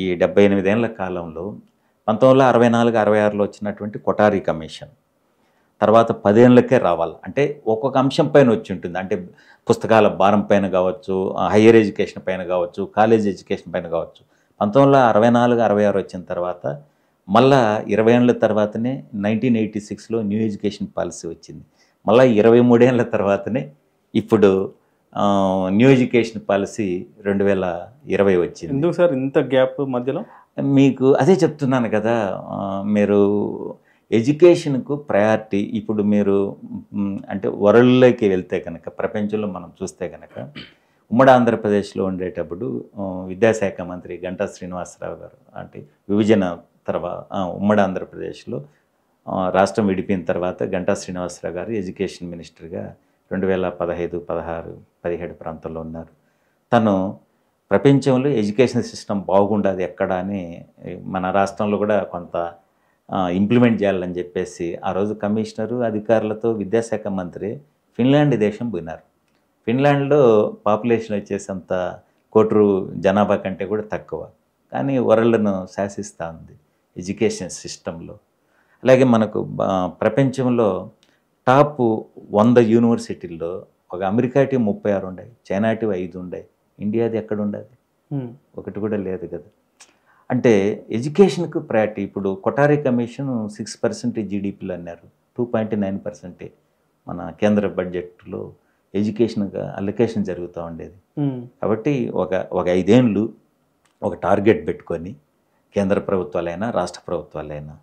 A: ఈ 78 ఏళ్ల కాలంలో 1964-66లో వచ్చినటువంటి కొఠారి కమిషన్ తర్వాత 10 ఏళ్ళకే రావాలి. అంటే ఒక్కొక్క అంశం పైన వచ్చి ఉంటుంది. అంటే పుస్తకాల భారం పైన కావచ్చు, హయ్యర్ ఎడ్యుకేషన్ పైన కావచ్చు, కాలేజ్ ఎడ్యుకేషన్ పైన కావచ్చు. 1964-66 వచ్చిన తర్వాత మళ్ళా 20 ఏళ్ళ తర్వాతనే 1986లో న్యూ ఎడ్యుకేషన్ పాలసీ వచ్చింది. మళ్ళీ 23 ఏళ్ళ తర్వాతనే ఇప్పుడు న్యూ ఎడ్యుకేషన్ పాలసీ 2020 వచ్చింది.
B: ఎందుకు సార్ ఇంత గ్యాప్ మధ్యలో?
A: మీకు అదే చెప్తున్నాను కదా, మీరు ఎడ్యుకేషన్కు ప్రయారిటీ ఇప్పుడు మీరు అంటే వరల్డ్లోకి వెళ్తే కనుక ప్రపంచంలో మనం చూస్తే కనుక ఉమ్మడి ఆంధ్రప్రదేశ్లో ఉండేటప్పుడు విద్యాశాఖ మంత్రి గంటా శ్రీనివాసరావు గారు అంటే విభజన తర్వాత ఉమ్మడి ఆంధ్రప్రదేశ్లో రాష్ట్రం విడిపోయిన తర్వాత గంటా శ్రీనివాసరావు గారు ఎడ్యుకేషన్ మినిస్టర్గా 2015, 16, 17 ప్రాంతంలో ఉన్నారు. తను ప్రపంచంలో ఎడ్యుకేషన్ సిస్టమ్ బాగుండదు ఎక్కడ అని మన రాష్ట్రంలో కూడా కొంత ఇంప్లిమెంట్ చేయాలని చెప్పేసి ఆ రోజు కమిషనరు అధికారులతో విద్యాశాఖ మంత్రి ఫిన్లాండ్ దేశం పోయినారు. ఫిన్లాండ్లో పాపులేషన్ వచ్చేసంత 1 కోటి జనాభా కంటే కూడా తక్కువ, కానీ వరల్డ్ను శాసిస్తూ ఉంది ఎడ్యుకేషన్ సిస్టంలో. అలాగే మనకు ప్రపంచంలో టాప్ 100 యూనివర్సిటీల్లో ఒక అమెరికాటి 36 ఉన్నాయి, చైనాటి 5 ఉన్నాయి, ఇండియాది ఎక్కడ ఉండదు, ఒకటి కూడా లేదు కదా. అంటే ఎడ్యుకేషన్కు ప్రయారిటీ. ఇప్పుడు కొఠారి కమిషన్ 6% జీడిపిలు అన్నారు, 2.9% మన కేంద్ర బడ్జెట్లో ఎడ్యుకేషన్గా అలొకేషన్ జరుగుతూ ఉండేది. కాబట్టి ఒక 5 ఏళ్ళు ఒక టార్గెట్ పెట్టుకొని కేంద్ర ప్రభుత్వాలైనా రాష్ట్ర ప్రభుత్వాలైనా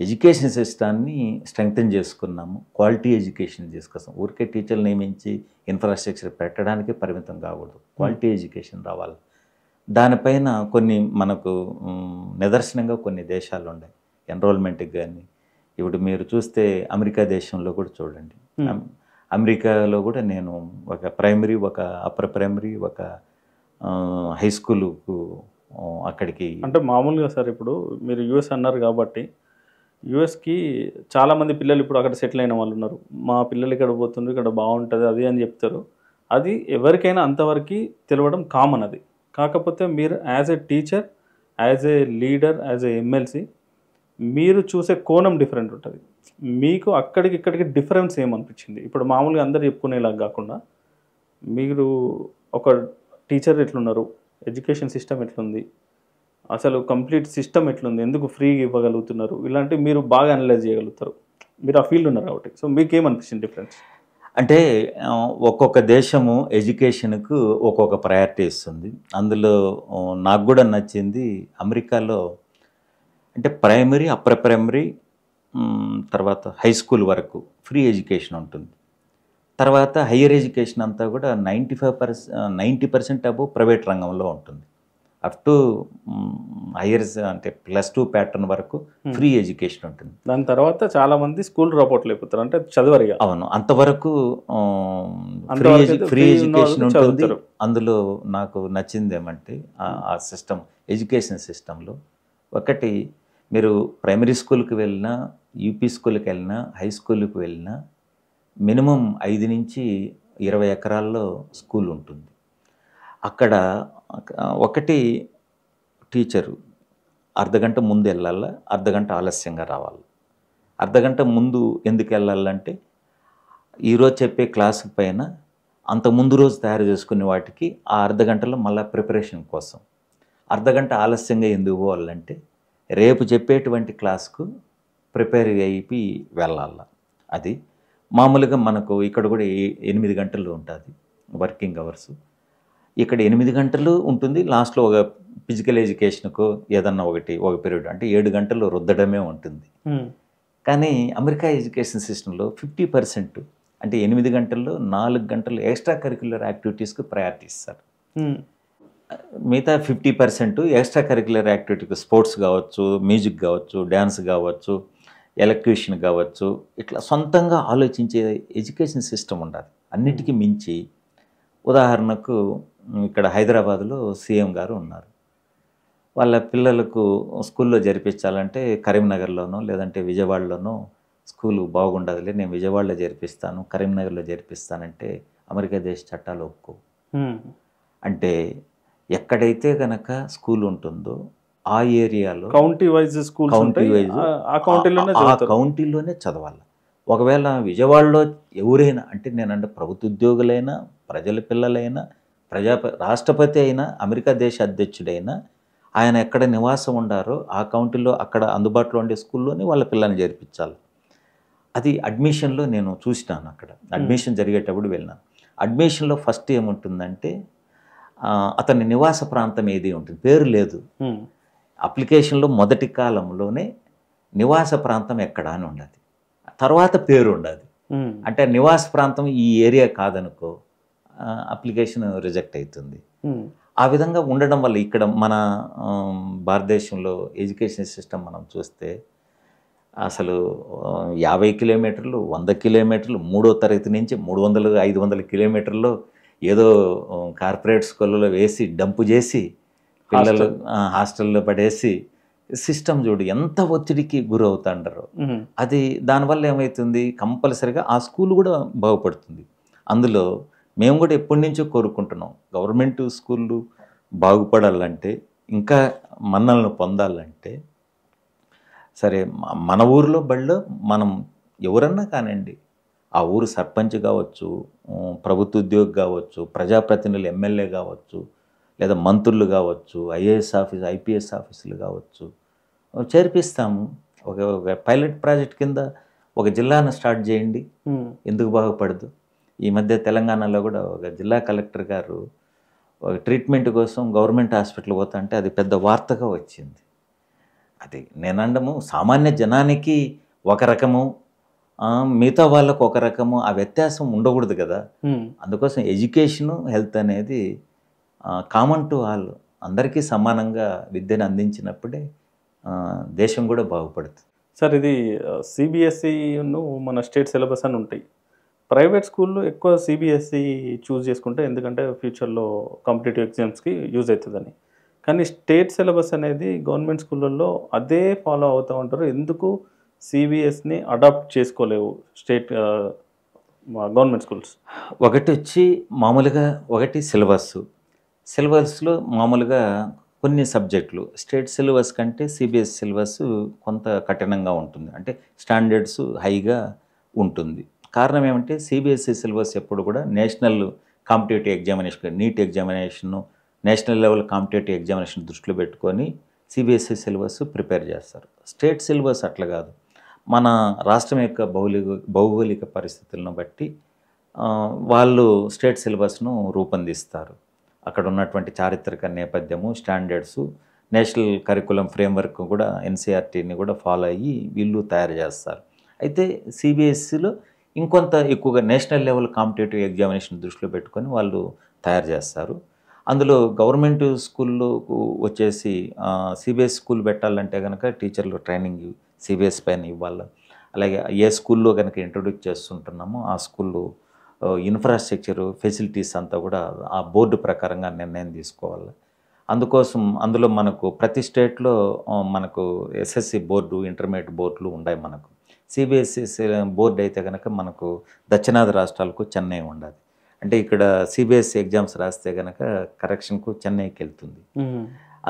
A: ఎడ్యుకేషన్ సిస్టాన్ని స్ట్రెంగ్తన్ చేసుకున్నాము, క్వాలిటీ ఎడ్యుకేషన్ తీసుకొస్తాం. ఊరికే టీచర్లు నియమించి ఇన్ఫ్రాస్ట్రక్చర్ పెట్టడానికి పరిమితం కాకూడదు, క్వాలిటీ ఎడ్యుకేషన్ రావాలి. దానిపైన కొన్ని మనకు నిదర్శనంగా కొన్ని దేశాలు ఉన్నాయి ఎన్రోల్మెంట్కి. కానీ ఇప్పుడు మీరు చూస్తే అమెరికా దేశంలో కూడా చూడండి, అమెరికాలో కూడా నేను ఒక ప్రైమరీ, ఒక అప్పర్ ప్రైమరీ, ఒక హై స్కూలుకు అక్కడికి
B: అంటే మామూలుగా సార్ ఇప్పుడు మీరు యూఎస్ అన్నారు కాబట్టి యూఎస్కి చాలామంది పిల్లలు ఇప్పుడు అక్కడ సెటిల్ అయిన వాళ్ళు ఉన్నారు. మా పిల్లలు ఇక్కడ పోతుండ్రు, ఇక్కడ బాగుంటుంది అది అని చెప్తారు. అది ఎవరికైనా అంతవరకు తెలియడం కామన్. అది కాకపోతే మీరు as a teacher, as a leader, as a MLC మీరు చూసే కోణం డిఫరెంట్ ఉంటుంది. మీకు అక్కడికి ఇక్కడికి డిఫరెన్స్ ఏమనిపించింది? ఇప్పుడు మామూలుగా అందరు చెప్పుకునేలాగా కాకుండా మీరు ఒక టీచర్ ఎట్లున్నారు, ఎడ్యుకేషన్ సిస్టమ్ ఎట్లుంది, అసలు కంప్లీట్ సిస్టమ్ ఎట్లుంది, ఎందుకు ఫ్రీగా ఇవ్వగలుగుతున్నారు, ఇలాంటివి మీరు బాగా అనలైజ్ చేయగలుగుతారు. మీరు ఆ ఫీల్డ్ ఉన్నారు కాబట్టి. సో మీకేమనిపించింది డిఫరెన్స్?
A: అంటే ఒక్కొక్క దేశము ఎడ్యుకేషన్కు ఒక్కొక్క ప్రయారిటీ ఇస్తుంది. అందులో నాకు కూడా నచ్చింది అమెరికాలో అంటే ప్రైమరీ, అప్పర్ ప్రైమరీ, తర్వాత హై స్కూల్ వరకు ఫ్రీ ఎడ్యుకేషన్ ఉంటుంది. తర్వాత హయ్యర్ ఎడ్యుకేషన్ అంతా కూడా 90% అబోవ్ ప్రైవేట్ రంగంలో ఉంటుంది. అప్ టు హయ్యర్ అంటే +2 ప్యాటర్న్ వరకు ఫ్రీ ఎడ్యుకేషన్ ఉంటుంది.
B: దాని తర్వాత చాలామంది స్కూల్ డ్రాప్ అవుట్ అయిపోతారు, అంటే చదవరిగా.
A: అవును, అంతవరకు ఫ్రీ ఎడ్యుకేషన్ ఉంటుంది. అందులో నాకు నచ్చింది ఏమంటే ఆ సిస్టమ్, ఎడ్యుకేషన్ సిస్టంలో ఒకటి, మీరు ప్రైమరీ స్కూల్కి వెళ్ళినా, యూపీ స్కూల్కి వెళ్ళినా, హై స్కూల్కి వెళ్ళినా మినిమం 5 నుంచి 20 ఎకరాల్లో స్కూల్ ఉంటుంది. అక్కడ ఒకటి టీచరు అర్ధగంట ముందు వెళ్ళాలా, అర్ధగంట ఆలస్యంగా రావాలి. అర్ధగంట ముందు ఎందుకు వెళ్ళాలంటే ఈరోజు చెప్పే క్లాసు పైన అంత ముందు రోజు తయారు చేసుకునే వాటికి ఆ అర్ధగంటలో మళ్ళీ ప్రిపరేషన్ కోసం. అర్ధగంట ఆలస్యంగా ఎందుకు పోవాలంటే రేపు చెప్పేటువంటి క్లాస్కు ప్రిపేర్ అయిపోయి వెళ్ళాలి. అది మామూలుగా మనకు ఇక్కడ కూడా 8 గంటలు ఉంటుంది వర్కింగ్ అవర్స్. ఇక్కడ 8 గంటలు ఉంటుంది. లాస్ట్లో ఒక ఫిజికల్ ఎడ్యుకేషన్కు ఏదన్నా ఒక పీరియడ్ అంటే 7 గంటలు రుద్దడమే ఉంటుంది. కానీ అమెరికా ఎడ్యుకేషన్ సిస్టంలో 50% అంటే 8 గంటల్లో 4 గంటలు ఎక్స్ట్రా కరిక్యులర్ యాక్టివిటీస్కి ప్రయారిటీ ఇస్తారు. మిగతా 50% ఎక్స్ట్రా కరిక్యులర్ యాక్టివిటీకి స్పోర్ట్స్ కావచ్చు, మ్యూజిక్ కావచ్చు, డ్యాన్స్ కావచ్చు, ఎలక్ట్రీషియన్ కావచ్చు, ఇట్లా సొంతంగా ఆలోచించే ఎడ్యుకేషన్ సిస్టమ్ ఉండాలి. అన్నిటికీ మించి ఉదాహరణకు ఇక్కడ హైదరాబాద్లో సీఎం గారు ఉన్నారు. వాళ్ళ పిల్లలకు స్కూల్లో జరిపించాలంటే కరీంనగర్లోనో లేదంటే విజయవాడలోనో స్కూలు బాగుండదులే, నేను విజయవాడలో జరిపిస్తాను, కరీంనగర్లో జరిపిస్తానంటే అమెరికా దేశ చట్టాలు ఒప్పుకో. అంటే ఎక్కడైతే గనక స్కూల్ ఉంటుందో ఆ ఏరియాలో
B: county wise schools
A: county wise ఆ కౌంటీలోనే చదవాలి. ఒకవేళ విజయవాడలో ఎవరైనా అంటే నేనంటే ప్రభుత్వ ఉద్యోగులైనా, ప్రజల పిల్లలైనా, రాష్ట్రపతి అయినా, అమెరికా దేశ అధ్యక్షుడైనా ఆయన ఎక్కడ నివాసం ఉండారో ఆ కౌంటీలో అక్కడ అందుబాటులో ఉండే స్కూల్లోనే వాళ్ళ పిల్లల్ని చేర్పించాలి. అది అడ్మిషన్లో నేను చూసినాను. అక్కడ అడ్మిషన్ జరిగేటప్పుడు వెళ్ళినాను. అడ్మిషన్లో ఫస్ట్ ఏముంటుందంటే అతని నివాస ప్రాంతం ఏది ఉంటుంది, పేరు లేదు. అప్లికేషన్లో మొదటి కాలంలోనే నివాస ప్రాంతం ఎక్కడ అని ఉండదు, తర్వాత పేరు ఉండదు. అంటే నివాస ప్రాంతం ఈ ఏరియా కాదనుకో అప్లికేషన్ రిజెక్ట్ అవుతుంది. ఆ విధంగా ఉండడం వల్ల ఇక్కడ మన భారతదేశంలో ఎడ్యుకేషన్ సిస్టమ్ మనం చూస్తే అసలు 50 కిలోమీటర్లు, 100 కిలోమీటర్లు, 3వ తరగతి నుంచి 300, 500 కిలోమీటర్లో ఏదో కార్పొరేట్ స్కూళ్ళలో వేసి డంపు చేసి పిల్లలు హాస్టల్లో పడేసి సిస్టమ్ చూడు ఎంత ఒత్తిడికి గురవుతాంటారో. అది దానివల్ల ఏమవుతుంది, కంపల్సరిగా ఆ స్కూల్ కూడా బాగుపడుతుంది. అందులో మేము కూడా ఎప్పటి నుంచో కోరుకుంటున్నాం, గవర్నమెంట్ స్కూళ్ళు బాగుపడాలంటే, ఇంకా మన్నలను పొందాలంటే, సరే మన ఊరిలో బడిలో మనం ఎవరన్నా కానివ్వండి, ఆ ఊరు సర్పంచ్ కావచ్చు, ప్రభుత్వ ఉద్యోగి కావచ్చు, ప్రజాప్రతినిధులు ఎమ్మెల్యే కావచ్చు, లేదా మంత్రులు కావచ్చు, ఐపీఎస్ ఆఫీసులు కావచ్చు, చేర్పిస్తాము. ఒక పైలట్ ప్రాజెక్ట్ కింద ఒక జిల్లాను స్టార్ట్ చేయండి, ఎందుకు బాగుపడదు. ఈ మధ్య తెలంగాణలో కూడా ఒక జిల్లా కలెక్టర్ గారు ఒక ట్రీట్మెంట్ కోసం గవర్నమెంట్ హాస్పిటల్ పోతా అంటే అది పెద్ద వార్తగా వచ్చింది. అది నేనండము సామాన్య జనానికి ఒక రకము, మిగతా వాళ్ళకు ఒక రకము, ఆ వ్యత్యాసం ఉండకూడదు కదా. అందుకోసం ఎడ్యుకేషను, హెల్త్ అనేది కామన్ టు ఆల్, అందరికీ సమానంగా విద్యను అందించినప్పుడే దేశం కూడా బాగుపడుతుంది.
B: సార్, ఇది సిబిఎస్ఈను మన స్టేట్ సిలబస్ అని ఉంటాయి. ప్రైవేట్ స్కూల్లో ఎక్కువ సిబిఎస్ఈ చూస్ చేసుకుంటే, ఎందుకంటే ఫ్యూచర్లో కాంపిటేటివ్ ఎగ్జామ్స్కి యూజ్ అవుతుందని. కానీ స్టేట్ సిలబస్ అనేది గవర్నమెంట్ స్కూళ్ళల్లో అదే ఫాలో అవుతూ ఉంటారు. ఎందుకు సిబిఎస్ని అడాప్ట్ చేసుకోలేవు స్టేట్ గవర్నమెంట్ స్కూల్స్?
A: ఒకటి వచ్చి మామూలుగా ఒకటి సిలబస్లో మామూలుగా కొన్ని సబ్జెక్టులు స్టేట్ సిలబస్ కంటే సిబిఎస్ సిలబస్ కొంత కఠినంగా ఉంటుంది, అంటే స్టాండర్డ్స్ హైగా ఉంటుంది. కారణం ఏమంటే సిబిఎస్ఈ సిలబస్ ఎప్పుడు కూడా national competitive examination, NEET examination, national level competitive examination దృష్టిలో పెట్టుకొని సిబిఎస్ఈ సిలబస్ ప్రిపేర్ చేస్తారు. స్టేట్ సిలబస్ అట్లా కాదు. మన రాష్ట్రం యొక్క భౌగోళిక పరిస్థితులను బట్టి వాళ్ళు స్టేట్ సిలబస్ను రూపొందిస్తారు. అక్కడ ఉన్నటువంటి చారిత్రక నేపథ్యము, స్టాండర్డ్స్, నేషనల్ కరికులం ఫ్రేమ్వర్క్ కూడా ఎన్సీఆర్టీని కూడా ఫాలో అయ్యి వీళ్ళు తయారు చేస్తారు. అయితే సిబిఎస్ఈలో ఇంకొంత ఎక్కువగా నేషనల్ లెవెల్ కాంపిటేటివ్ ఎగ్జామినేషన్ దృష్టిలో పెట్టుకొని వాళ్ళు తయారు చేస్తారు. అందులో గవర్నమెంట్ స్కూల్లో వచ్చేసి సిబిఎస్ స్కూల్ పెట్టాలంటే కనుక టీచర్లు ట్రైనింగ్ సిబిఎస్ పైన ఇవ్వాలి. అలాగే ఏ స్కూల్లో కనుక ఇంట్రొడ్యూస్ చేస్తుంటున్నామో ఆ స్కూల్లో ఇన్ఫ్రాస్ట్రక్చరు, ఫెసిలిటీస్ అంతా కూడా ఆ బోర్డు ప్రకారంగా నిర్ణయం తీసుకోవాలి. అందుకోసం అందులో మనకు ప్రతి స్టేట్లో మనకు ఎస్ఎస్సి బోర్డు, ఇంటర్మీడియట్ బోర్డులు ఉన్నాయి. మనకు సిబిఎస్ఈ బోర్డు అయితే కనుక మనకు దక్షిణాది రాష్ట్రాలకు చెన్నై ఉండాలి. అంటే ఇక్కడ సిబిఎస్ఈ ఎగ్జామ్స్ రాస్తే కనుక కరెక్షన్కు చెన్నైకి వెళ్తుంది.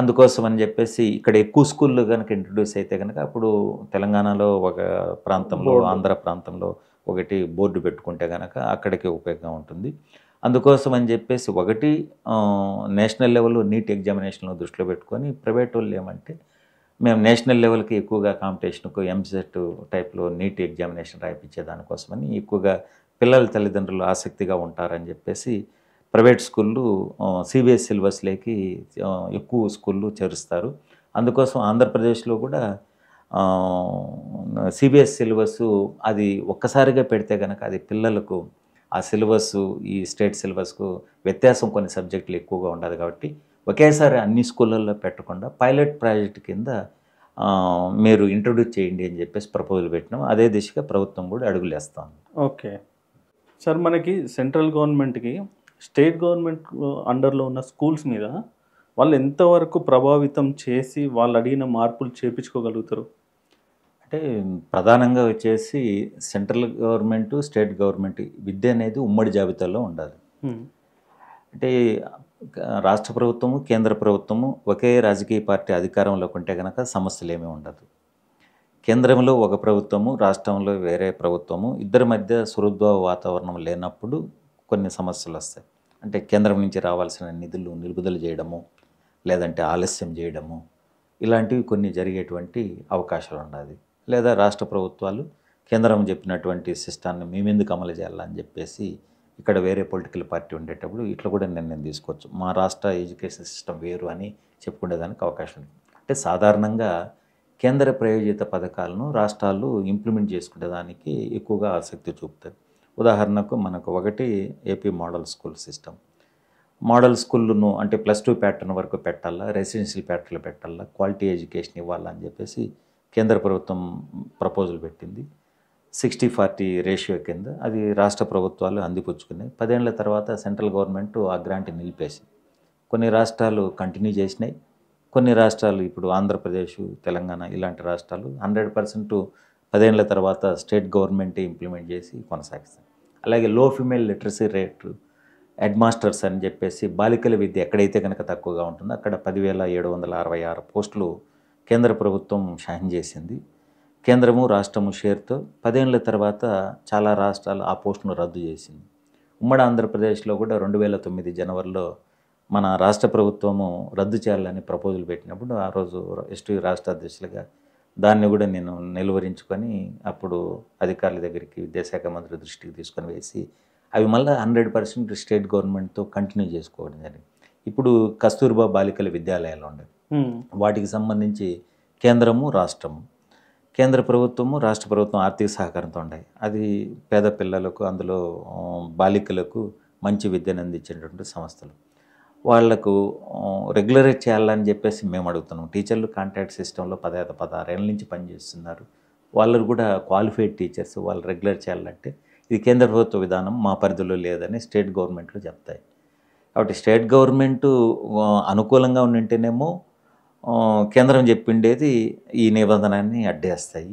A: అందుకోసం అని చెప్పేసి ఇక్కడ ఎక్కువ స్కూళ్ళు కనుక ఇంట్రొడ్యూస్ అయితే కనుక అప్పుడు తెలంగాణలో ఒక ప్రాంతంలో, ఆంధ్ర ప్రాంతంలో ఒకటి బోర్డు పెట్టుకుంటే కనుక అక్కడికి ఉపయోగంగా ఉంటుంది. అందుకోసం అని చెప్పేసి ఒకటి నేషనల్ లెవెల్ నీట్ ఎగ్జామినేషన్లో దృష్టిలో పెట్టుకొని ప్రైవేట్ వాళ్ళు ఏమంటే మేము నేషనల్ లెవెల్కి ఎక్కువగా కాంపిటీషన్కు ఎంసెట్ టైప్లో నీట్ ఎగ్జామినేషన్ రాయిపించే దానికోసమని ఎక్కువగా పిల్లల తల్లిదండ్రులు ఆసక్తిగా ఉంటారని చెప్పేసి ప్రైవేట్ స్కూళ్ళు సిబిఎస్ సిలబస్లోకి ఎక్కువ స్కూళ్ళు చేరుస్తారు. అందుకోసం ఆంధ్రప్రదేశ్లో కూడా సిబిఎస్ సిలబస్ అది ఒక్కసారిగా పెడితే కనుక అది పిల్లలకు ఆ సిలబస్ ఈ స్టేట్ సిలబస్కు వ్యత్యాసం కొన్ని సబ్జెక్టులు ఎక్కువగా ఉండదు. కాబట్టి ఒకేసారి అన్ని స్కూళ్ళల్లో పెట్టకుండా పైలట్ ప్రాజెక్ట్ కింద మీరు ఇంట్రొడ్యూస్ చేయండి అని చెప్పేసి ప్రపోజల్ పెట్టినాం. అదే దిశగా ప్రభుత్వం కూడా అడుగులు వేస్తాం.
B: ఓకే సార్, మనకి సెంట్రల్ గవర్నమెంట్కి స్టేట్ గవర్నమెంట్ అండర్లో ఉన్న స్కూల్స్ మీద వాళ్ళు ఎంతవరకు ప్రభావితం చేసి వాళ్ళు అడిగిన మార్పులు చేయించుకోగలుగుతారు?
A: అంటే ప్రధానంగా వచ్చేసి సెంట్రల్ గవర్నమెంట్, స్టేట్ గవర్నమెంట్ విద్య అనేది ఉమ్మడి జాబితాలో ఉండాలి. అంటే రాష్ట్ర ప్రభుత్వము, కేంద్ర ప్రభుత్వము ఒకే రాజకీయ పార్టీ అధికారంలోకి ఉంటే కనుక సమస్యలు ఏమీ ఉండదు. కేంద్రంలో ఒక ప్రభుత్వము, రాష్ట్రంలో వేరే ప్రభుత్వము, ఇద్దరి మధ్య సుహృద్భావ వాతావరణం లేనప్పుడు కొన్ని సమస్యలు వస్తాయి. అంటే కేంద్రం నుంచి రావాల్సిన నిధులు నిలుపుదల చేయడము, లేదంటే ఆలస్యం చేయడము, ఇలాంటివి కొన్ని జరిగేటువంటి అవకాశాలు ఉన్నది. లేదా రాష్ట్ర ప్రభుత్వాలు కేంద్రం చెప్పినటువంటి సిస్టాన్ని మేమెందుకు అమలు చేయాలని చెప్పేసి ఇక్కడ వేరే పొలిటికల్ పార్టీ ఉండేటప్పుడు ఇట్లా కూడా నిర్ణయం తీసుకోవచ్చు. మా రాష్ట్ర ఎడ్యుకేషన్ సిస్టమ్ వేరు అని చెప్పుకునేదానికి అవకాశం ఉంది. అంటే సాధారణంగా కేంద్ర ప్రాయోజిత పథకాలను రాష్ట్రాలు ఇంప్లిమెంట్ చేసుకునేదానికి ఎక్కువగా ఆసక్తి చూపుతాయి. ఉదాహరణకు మనకు ఒకటి AP model school system. Model స్కూళ్ళను అంటే +2 ప్యాటర్న్ వరకు పెట్టాలా, రెసిడెన్షియల్ ప్యాటర్న్లో పెట్టాలా, క్వాలిటీ ఎడ్యుకేషన్ ఇవ్వాలని చెప్పేసి కేంద్ర ప్రభుత్వం ప్రపోజల్ పెట్టింది. 60-40 రేషియో కింద అది రాష్ట్ర ప్రభుత్వాలు అందిపుచ్చుకున్నాయి. 10 ఏళ్ల తర్వాత సెంట్రల్ గవర్నమెంట్ ఆ గ్రాంట్ నిలిపేసి కొన్ని రాష్ట్రాలు కంటిన్యూ చేసినాయి. కొన్ని రాష్ట్రాలు ఇప్పుడు ఆంధ్రప్రదేశ్, తెలంగాణ ఇలాంటి రాష్ట్రాలు 100% 10 ఏళ్ల తర్వాత స్టేట్ గవర్నమెంటే ఇంప్లిమెంట్ చేసి కొనసాగిస్తాయి. అలాగే లో female literacy rate, head masters అని చెప్పేసి బాలికల విద్య ఎక్కడైతే కనుక తక్కువగా ఉంటుందో అక్కడ 10,766 పోస్టులు కేంద్ర ప్రభుత్వం షాన్ చేసింది. కేంద్రము రాష్ట్రము షేర్తో 10 ఏళ్ల తర్వాత చాలా రాష్ట్రాలు ఆ పోస్టును రద్దు చేసింది. ఉమ్మడి ఆంధ్రప్రదేశ్లో కూడా 2009 జనవరిలో మన రాష్ట్ర ప్రభుత్వము రద్దు చేయాలని ప్రపోజల్ పెట్టినప్పుడు ఆ రోజు ఎస్టీ రాష్ట్ర అధ్యక్షులుగా దాన్ని కూడా నేను నిలువరించుకొని అప్పుడు అధికారుల దగ్గరికి విద్యాశాఖ మంత్రి దృష్టికి తీసుకొని వేసి అవి మళ్ళీ 100% స్టేట్ గవర్నమెంట్తో కంటిన్యూ చేసుకోవడం జరిగింది. ఇప్పుడు కస్తూర్బా బాలికల విద్యాలయాలు ఉండేవి. వాటికి సంబంధించి కేంద్రము, రాష్ట్రము, కేంద్ర ప్రభుత్వము, రాష్ట్ర ప్రభుత్వం ఆర్థిక సహకారంతో ఉన్నాయి. అది పేద పిల్లలకు, అందులో బాలికలకు మంచి విద్యను అందించేటువంటి సంస్థలు. వాళ్లకు రెగ్యులరేట్ చేయాలని చెప్పేసి మేము అడుగుతున్నాం. టీచర్లు కాంట్రాక్ట్ సిస్టంలో 16 ఏళ్ళ నుంచి పనిచేస్తున్నారు. వాళ్ళు కూడా క్వాలిఫైడ్ టీచర్స్, వాళ్ళు రెగ్యులర్ చేయాలంటే ఇది కేంద్ర ప్రభుత్వ విధానం, మా పరిధిలో లేదని స్టేట్ గవర్నమెంట్లు చెప్తాయి. కాబట్టి స్టేట్ గవర్నమెంటు అనుకూలంగా ఉండింటేనేమో కేంద్రం చెప్పిండేది ఈ నిబంధనని అడ్డేస్తాయి.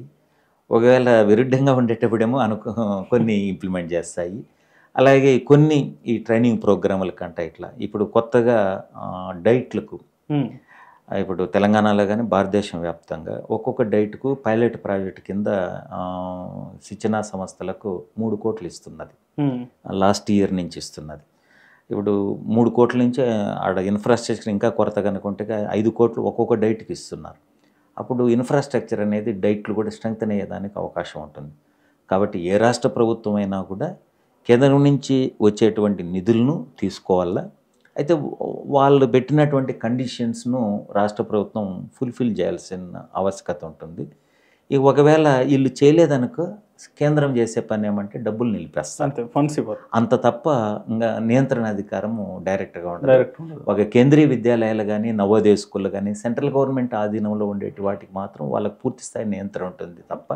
A: ఒకవేళ విరుద్ధంగా ఉండేటప్పుడేమో కొన్ని ఇంప్లిమెంట్ చేస్తాయి. అలాగే కొన్ని ఈ ట్రైనింగ్ ప్రోగ్రాముల కంటే ఇట్లా ఇప్పుడు కొత్తగా డైట్లకు ఇప్పుడు తెలంగాణలో కానీ భారతదేశం వ్యాప్తంగా ఒక్కొక్క డైట్కు పైలట్ ప్రాజెక్ట్ కింద శిక్షణా సంస్థలకు 3 కోట్లు ఇస్తున్నది. లాస్ట్ ఇయర్ నుంచి ఇస్తున్నది. ఇప్పుడు 3 కోట్ల నుంచి ఆడ ఇన్ఫ్రాస్ట్రక్చర్ ఇంకా కొరత కనుకుంటే 5 కోట్లు ఒక్కొక్క డైట్కి ఇస్తున్నారు. అప్పుడు ఇన్ఫ్రాస్ట్రక్చర్ అనేది డైట్లు కూడా స్ట్రెంగ్తన్ అయ్యేదానికి అవకాశం ఉంటుంది. కాబట్టి ఏ రాష్ట్ర ప్రభుత్వం అయినా కూడా కేంద్రం నుంచి వచ్చేటువంటి నిధులను తీసుకోవాలా. అయితే వాళ్ళు పెట్టినటువంటి కండిషన్స్ను రాష్ట్ర ప్రభుత్వం ఫుల్ఫిల్ చేయాల్సిన ఆవశ్యకత ఉంటుంది. ఇక ఒకవేళ వీళ్ళు చేయలేదనుకో కేంద్రం చేసే పని ఏమంటే డబ్బులు నిలిపేస్తారు,
B: ఫండ్స్ ఇవ్వరు.
A: అంత తప్ప ఇంకా నియంత్రణ అధికారము డైరెక్ట్గా ఉండదు. ఒక కేంద్రీయ విద్యాలయాలు కానీ నవోదయ స్కూళ్ళు కానీ సెంట్రల్ గవర్నమెంట్ ఆధీనంలో ఉండేటి వాటికి మాత్రం వాళ్ళకి పూర్తి స్థాయి నియంత్రణ ఉంటుంది తప్ప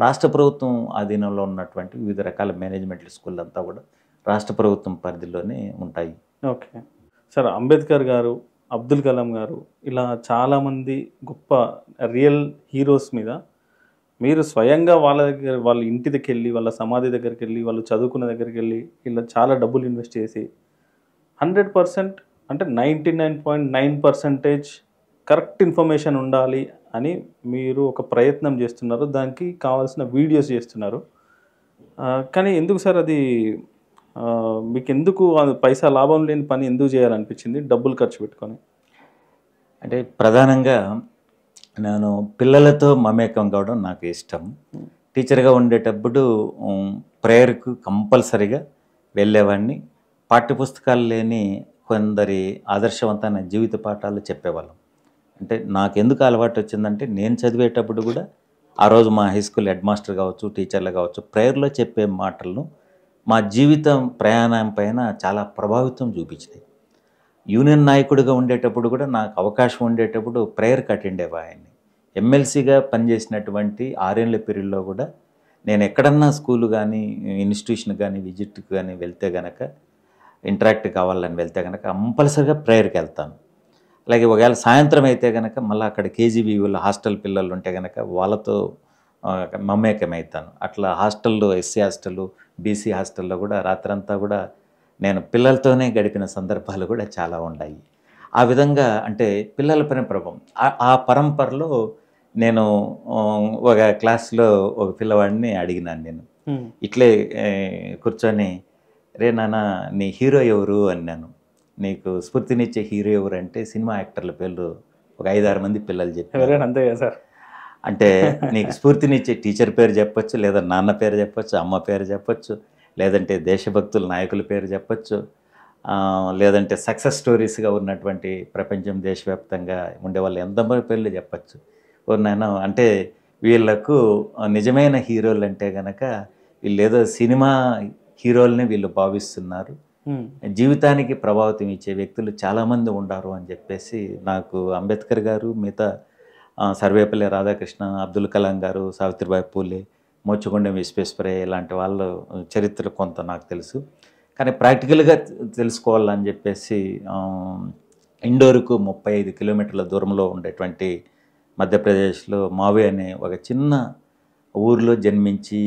A: రాష్ట్ర ప్రభుత్వం ఆధీనంలో ఉన్నటువంటి వివిధ రకాల మేనేజ్మెంట్ స్కూళ్ళు అంతా కూడా రాష్ట్ర ప్రభుత్వం పరిధిలోనే ఉంటాయి.
B: ఓకే సార్, అంబేద్కర్ గారు, అబ్దుల్ కలాం గారు ఇలా చాలామంది గొప్ప రియల్ హీరోస్ మీద మీరు స్వయంగా వాళ్ళ దగ్గర, వాళ్ళ ఇంటి దగ్గరికి వెళ్ళి, వాళ్ళ సమాధి దగ్గరికి వెళ్ళి, వాళ్ళు చదువుకున్న దగ్గరికి వెళ్ళి ఇలా చాలా డబ్బులు ఇన్వెస్ట్ చేసి 100% అంటే 99.9% కరెక్ట్ ఇన్ఫర్మేషన్ ఉండాలి అని మీరు ఒక ప్రయత్నం చేస్తున్నారు, దానికి కావాల్సిన వీడియోస్ చేస్తున్నారు. కానీ ఎందుకు సార్ అది మీకు ఎందుకు పైసా లాభం లేని పని ఎందుకు చేయాలనిపించింది డబ్బులు ఖర్చు పెట్టుకొని?
A: అంటే ప్రధానంగా నేను పిల్లలతో మమేకం కావడం నాకు ఇష్టం. టీచర్గా ఉండేటప్పుడు ప్రేయర్కు కంపల్సరీగా వెళ్ళేవాడిని. పాఠ్యపుస్తకాలు లేని కొందరి ఆదర్శవంతమైన జీవిత పాఠాలు చెప్పేవాళ్ళం. అంటే నాకు ఎందుకు అలవాటు వచ్చిందంటే నేను చదివేటప్పుడు కూడా ఆ రోజు మా హై స్కూల్ హెడ్ మాస్టర్ కావచ్చు, టీచర్లు కావచ్చు, ప్రేయర్లో చెప్పే మాటలను మా జీవితం ప్రయాణం పైన చాలా ప్రభావితం చూపించినాయి. యూనియన్ నాయకుడిగా ఉండేటప్పుడు కూడా నాకు అవకాశం ఉండేటప్పుడు ప్రేయర్కి అటెండ్ అయ్యేవాడిని. ఎమ్మెల్సీగా పనిచేసినటువంటి 6 ఏళ్ల పీరియడ్లో కూడా నేను ఎక్కడన్నా స్కూలు కానీ ఇన్స్టిట్యూషన్ కానీ విజిట్కి కానీ వెళ్తే కనుక, ఇంటరాక్ట్ కావాలని వెళ్తే కనుక కంపల్సరీగా ప్రేయర్కి వెళ్తాను. అలాగే ఒకవేళ సాయంత్రం అయితే కనుక మళ్ళీ అక్కడ కేజీబీయూలో హాస్టల్ పిల్లలు ఉంటే కనుక వాళ్ళతో మమేకమవుతాను. అట్లా హాస్టల్లో ఎస్సీ హాస్టల్, బీసీ హాస్టల్లో కూడా రాత్రంతా కూడా నేను పిల్లలతోనే గడిపిన సందర్భాలు కూడా చాలా ఉన్నాయి. ఆ విధంగా అంటే పిల్లల పైన ప్రభావం. ఆ పరంపరలో నేను ఒక క్లాస్లో ఒక పిల్లవాడిని అడిగినాను. నేను ఇట్లే కూర్చొని, రే నాన్న నీ హీరో ఎవరు అన్నాను. నీకు స్ఫూర్తినిచ్చే హీరో ఎవరు అంటే సినిమా యాక్టర్ల పేర్లు ఒక 5-6 మంది పిల్లలు చెప్పారు.
B: అంతే కదా సార్.
A: అంటే నీకు స్ఫూర్తినిచ్చే టీచర్ పేరు చెప్పొచ్చు, లేదా నాన్న పేరు చెప్పొచ్చు, అమ్మ పేరు చెప్పొచ్చు, లేదంటే దేశభక్తుల నాయకుల పేరు చెప్పొచ్చు, లేదంటే సక్సెస్ స్టోరీస్గా ఉన్నటువంటి ప్రపంచం దేశవ్యాప్తంగా ఉండే వాళ్ళు ఎంతమంది పేర్లు చెప్పచ్చు. నాయన అంటే వీళ్ళకు నిజమైన హీరోలు అంటే కనుక వీళ్ళు ఏదో సినిమా హీరోల్ని వీళ్ళు భావిస్తున్నారు, జీవితానికి ప్రభావితం ఇచ్చే వ్యక్తులు చాలామంది ఉండారు అని చెప్పేసి నాకు అంబేద్కర్ గారు, మిగతా సర్వేపల్లి రాధాకృష్ణ, అబ్దుల్ కలాం గారు, సావిత్రిబాయి పూలే, మోచుకొండ విశ్వేశ్వరయ్య ఇలాంటి వాళ్ళ చరిత్ర కొంత నాకు తెలుసు. కానీ ప్రాక్టికల్గా తెలుసుకోవాలని చెప్పేసి ఇండోర్కు 35 కిలోమీటర్ల దూరంలో ఉండేటువంటి మధ్యప్రదేశ్లో మావే అనే ఒక చిన్న ఊరిలో జన్మించి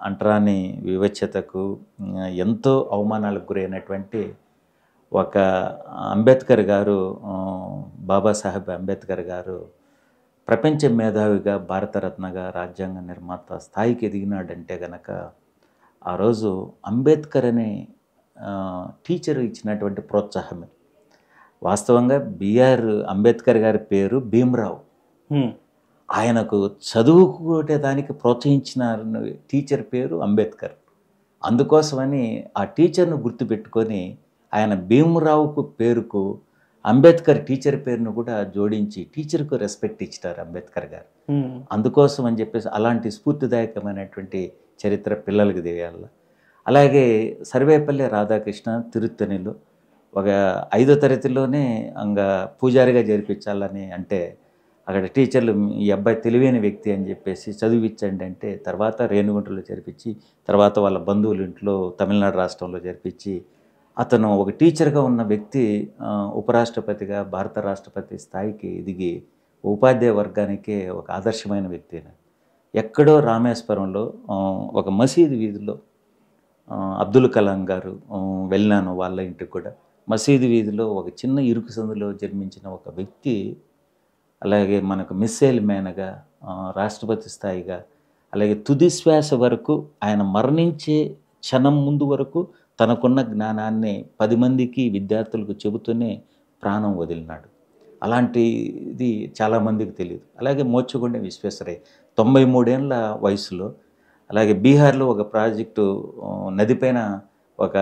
A: అంటరాని వివక్షతకు ఎంతో అవమానాలకు గురైనటువంటి ఒక అంబేద్కర్ గారు, బాబాసాహెబ్ అంబేద్కర్ గారు ప్రపంచ మేధావిగా, భారతరత్నగా, రాజ్యాంగ నిర్మాత స్థాయికి ఎదిగినాడంటే గనక ఆ రోజు అంబేద్కర్ అనే టీచర్ ఇచ్చినటువంటి ప్రోత్సాహమే. వాస్తవంగా బిఆర్ అంబేద్కర్ గారి పేరు భీమ్రావు. ఆయనకు చదువుకునే దానికి ప్రోత్సహించిన టీచర్ పేరు అంబేద్కర్. అందుకోసమని ఆ టీచర్ను గుర్తుపెట్టుకొని ఆయన భీమ్రావుకు పేరుకు అంబేద్కర్ టీచర్ పేరును కూడా జోడించి టీచర్కు రెస్పెక్ట్ ఇచ్చినారు అంబేద్కర్ గారు. అందుకోసం అని చెప్పేసి అలాంటి స్ఫూర్తిదాయకమైనటువంటి చరిత్ర పిల్లలకు తెలియాలి. అలాగే సర్వేపల్లి రాధాకృష్ణ తిరుత్తణిలో ఒక 5వ తరగతిలోనే ఇంకా పూజారిగా చేర్పించాలని అంటే అక్కడ టీచర్లు ఈ అబ్బాయి తెలివైన వ్యక్తి అని చెప్పేసి చదివించండి అంటే తర్వాత రేణిగుంటలో చేర్పించి తర్వాత వాళ్ళ బంధువుల ఇంట్లో తమిళనాడు రాష్ట్రంలో చేర్పించి అతను ఒక టీచర్గా ఉన్న వ్యక్తి ఉపరాష్ట్రపతిగా భారత రాష్ట్రపతి స్థాయికి ఎదిగి ఉపాధ్యాయ వర్గానికే ఒక ఆదర్శమైన వ్యక్తి. ఎక్కడో రామేశ్వరంలో ఒక మసీదు వీధిలో అబ్దుల్ కలాం గారు వెళ్ళినాను వాళ్ళ ఇంటికి కూడా. మసీదు వీధిలో ఒక చిన్న ఇరుకు సందులో జన్మించిన ఒక వ్యక్తి అలాగే మనకు మిస్సైల్ మ్యాన్గా, రాష్ట్రపతి స్థాయిగా, అలాగే తుది శ్వాస వరకు ఆయన మరణించే క్షణం ముందు వరకు తనకున్న జ్ఞానాన్ని 10 మందికి విద్యార్థులకు చెబుతూనే ప్రాణం వదిలినాడు. అలాంటిది చాలామందికి తెలియదు. అలాగే మోక్షగుండం విశ్వేశ్వరయ్య 93 ఏళ్ళ వయసులో, అలాగే బీహార్లో ఒక ప్రాజెక్టు నదిపైన ఒక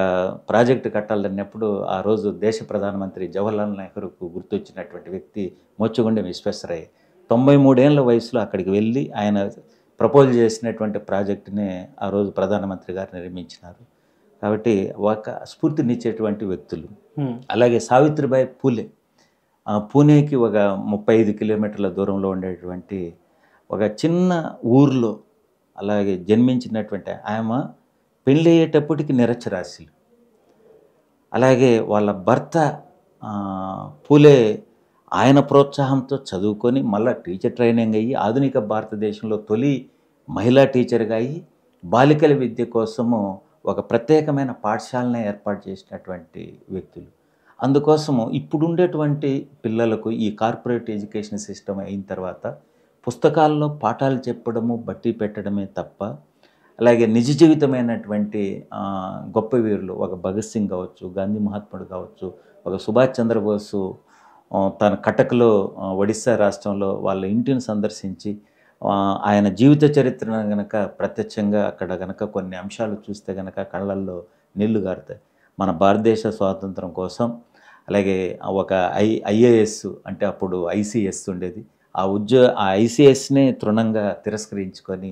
A: ప్రాజెక్టు కట్టాలన్నప్పుడు ఆ రోజు దేశ ప్రధానమంత్రి జవహర్లాల్ నెహ్రూకు గుర్తొచ్చినటువంటి వ్యక్తి మోక్షగుండం విశ్వేశ్వరయ్య. 93 ఏళ్ళ వయసులో అక్కడికి వెళ్ళి ఆయన ప్రపోజ్ చేసినటువంటి ప్రాజెక్టునే ఆ రోజు ప్రధానమంత్రి గారు నిర్మించినారు. కాబట్టి ఒక స్ఫూర్తినిచ్చేటువంటి వ్యక్తులు. అలాగే సావిత్రిబాయి పూలే, పూణేకి ఒక 35 కిలోమీటర్ల దూరంలో ఉండేటువంటి ఒక చిన్న ఊర్లో అలాగే జన్మించినటువంటి ఆమె పెళ్ళి అయ్యేటప్పటికి నిరక్షరాస్యులు. అలాగే వాళ్ళ భర్త పూలే ఆయన ప్రోత్సాహంతో చదువుకొని మళ్ళీ టీచర్ ట్రైనింగ్ అయ్యి ఆధునిక భారతదేశంలో తొలి మహిళా టీచర్గా అయ్యి బాలికల విద్య కోసము ఒక ప్రత్యేకమైన పాఠశాలను ఏర్పాటు చేసినటువంటి వ్యక్తులు. అందుకోసము ఇప్పుడుండేటువంటి పిల్లలకు ఈ కార్పొరేట్ ఎడ్యుకేషన్ సిస్టమ్ అయిన తర్వాత పుస్తకాల్లో పాఠాలు చెప్పడము, బట్టి పెట్టడమే తప్ప, అలాగే నిజ జీవితమైనటువంటి గొప్ప వీరులు ఒక భగత్ సింగ్ కావచ్చు, గాంధీ మహాత్ముడు కావచ్చు, ఒక సుభాష్ చంద్రబోసు తన కటక్లో ఒడిస్సా రాష్ట్రంలో వాళ్ళ ఇంటిని సందర్శించి ఆయన జీవిత చరిత్రను గనక ప్రత్యక్షంగా అక్కడ గనక కొన్ని అంశాలు చూస్తే గనక కళ్ళల్లో నీళ్లు గారుతాయి. మన భారతదేశ స్వాతంత్రం కోసం, అలాగే ఒక ఐఏఎస్ అంటే అప్పుడు ఐసిఎస్ ఉండేది, ఆ ఐసిఎస్నే తృణంగా తిరస్కరించుకొని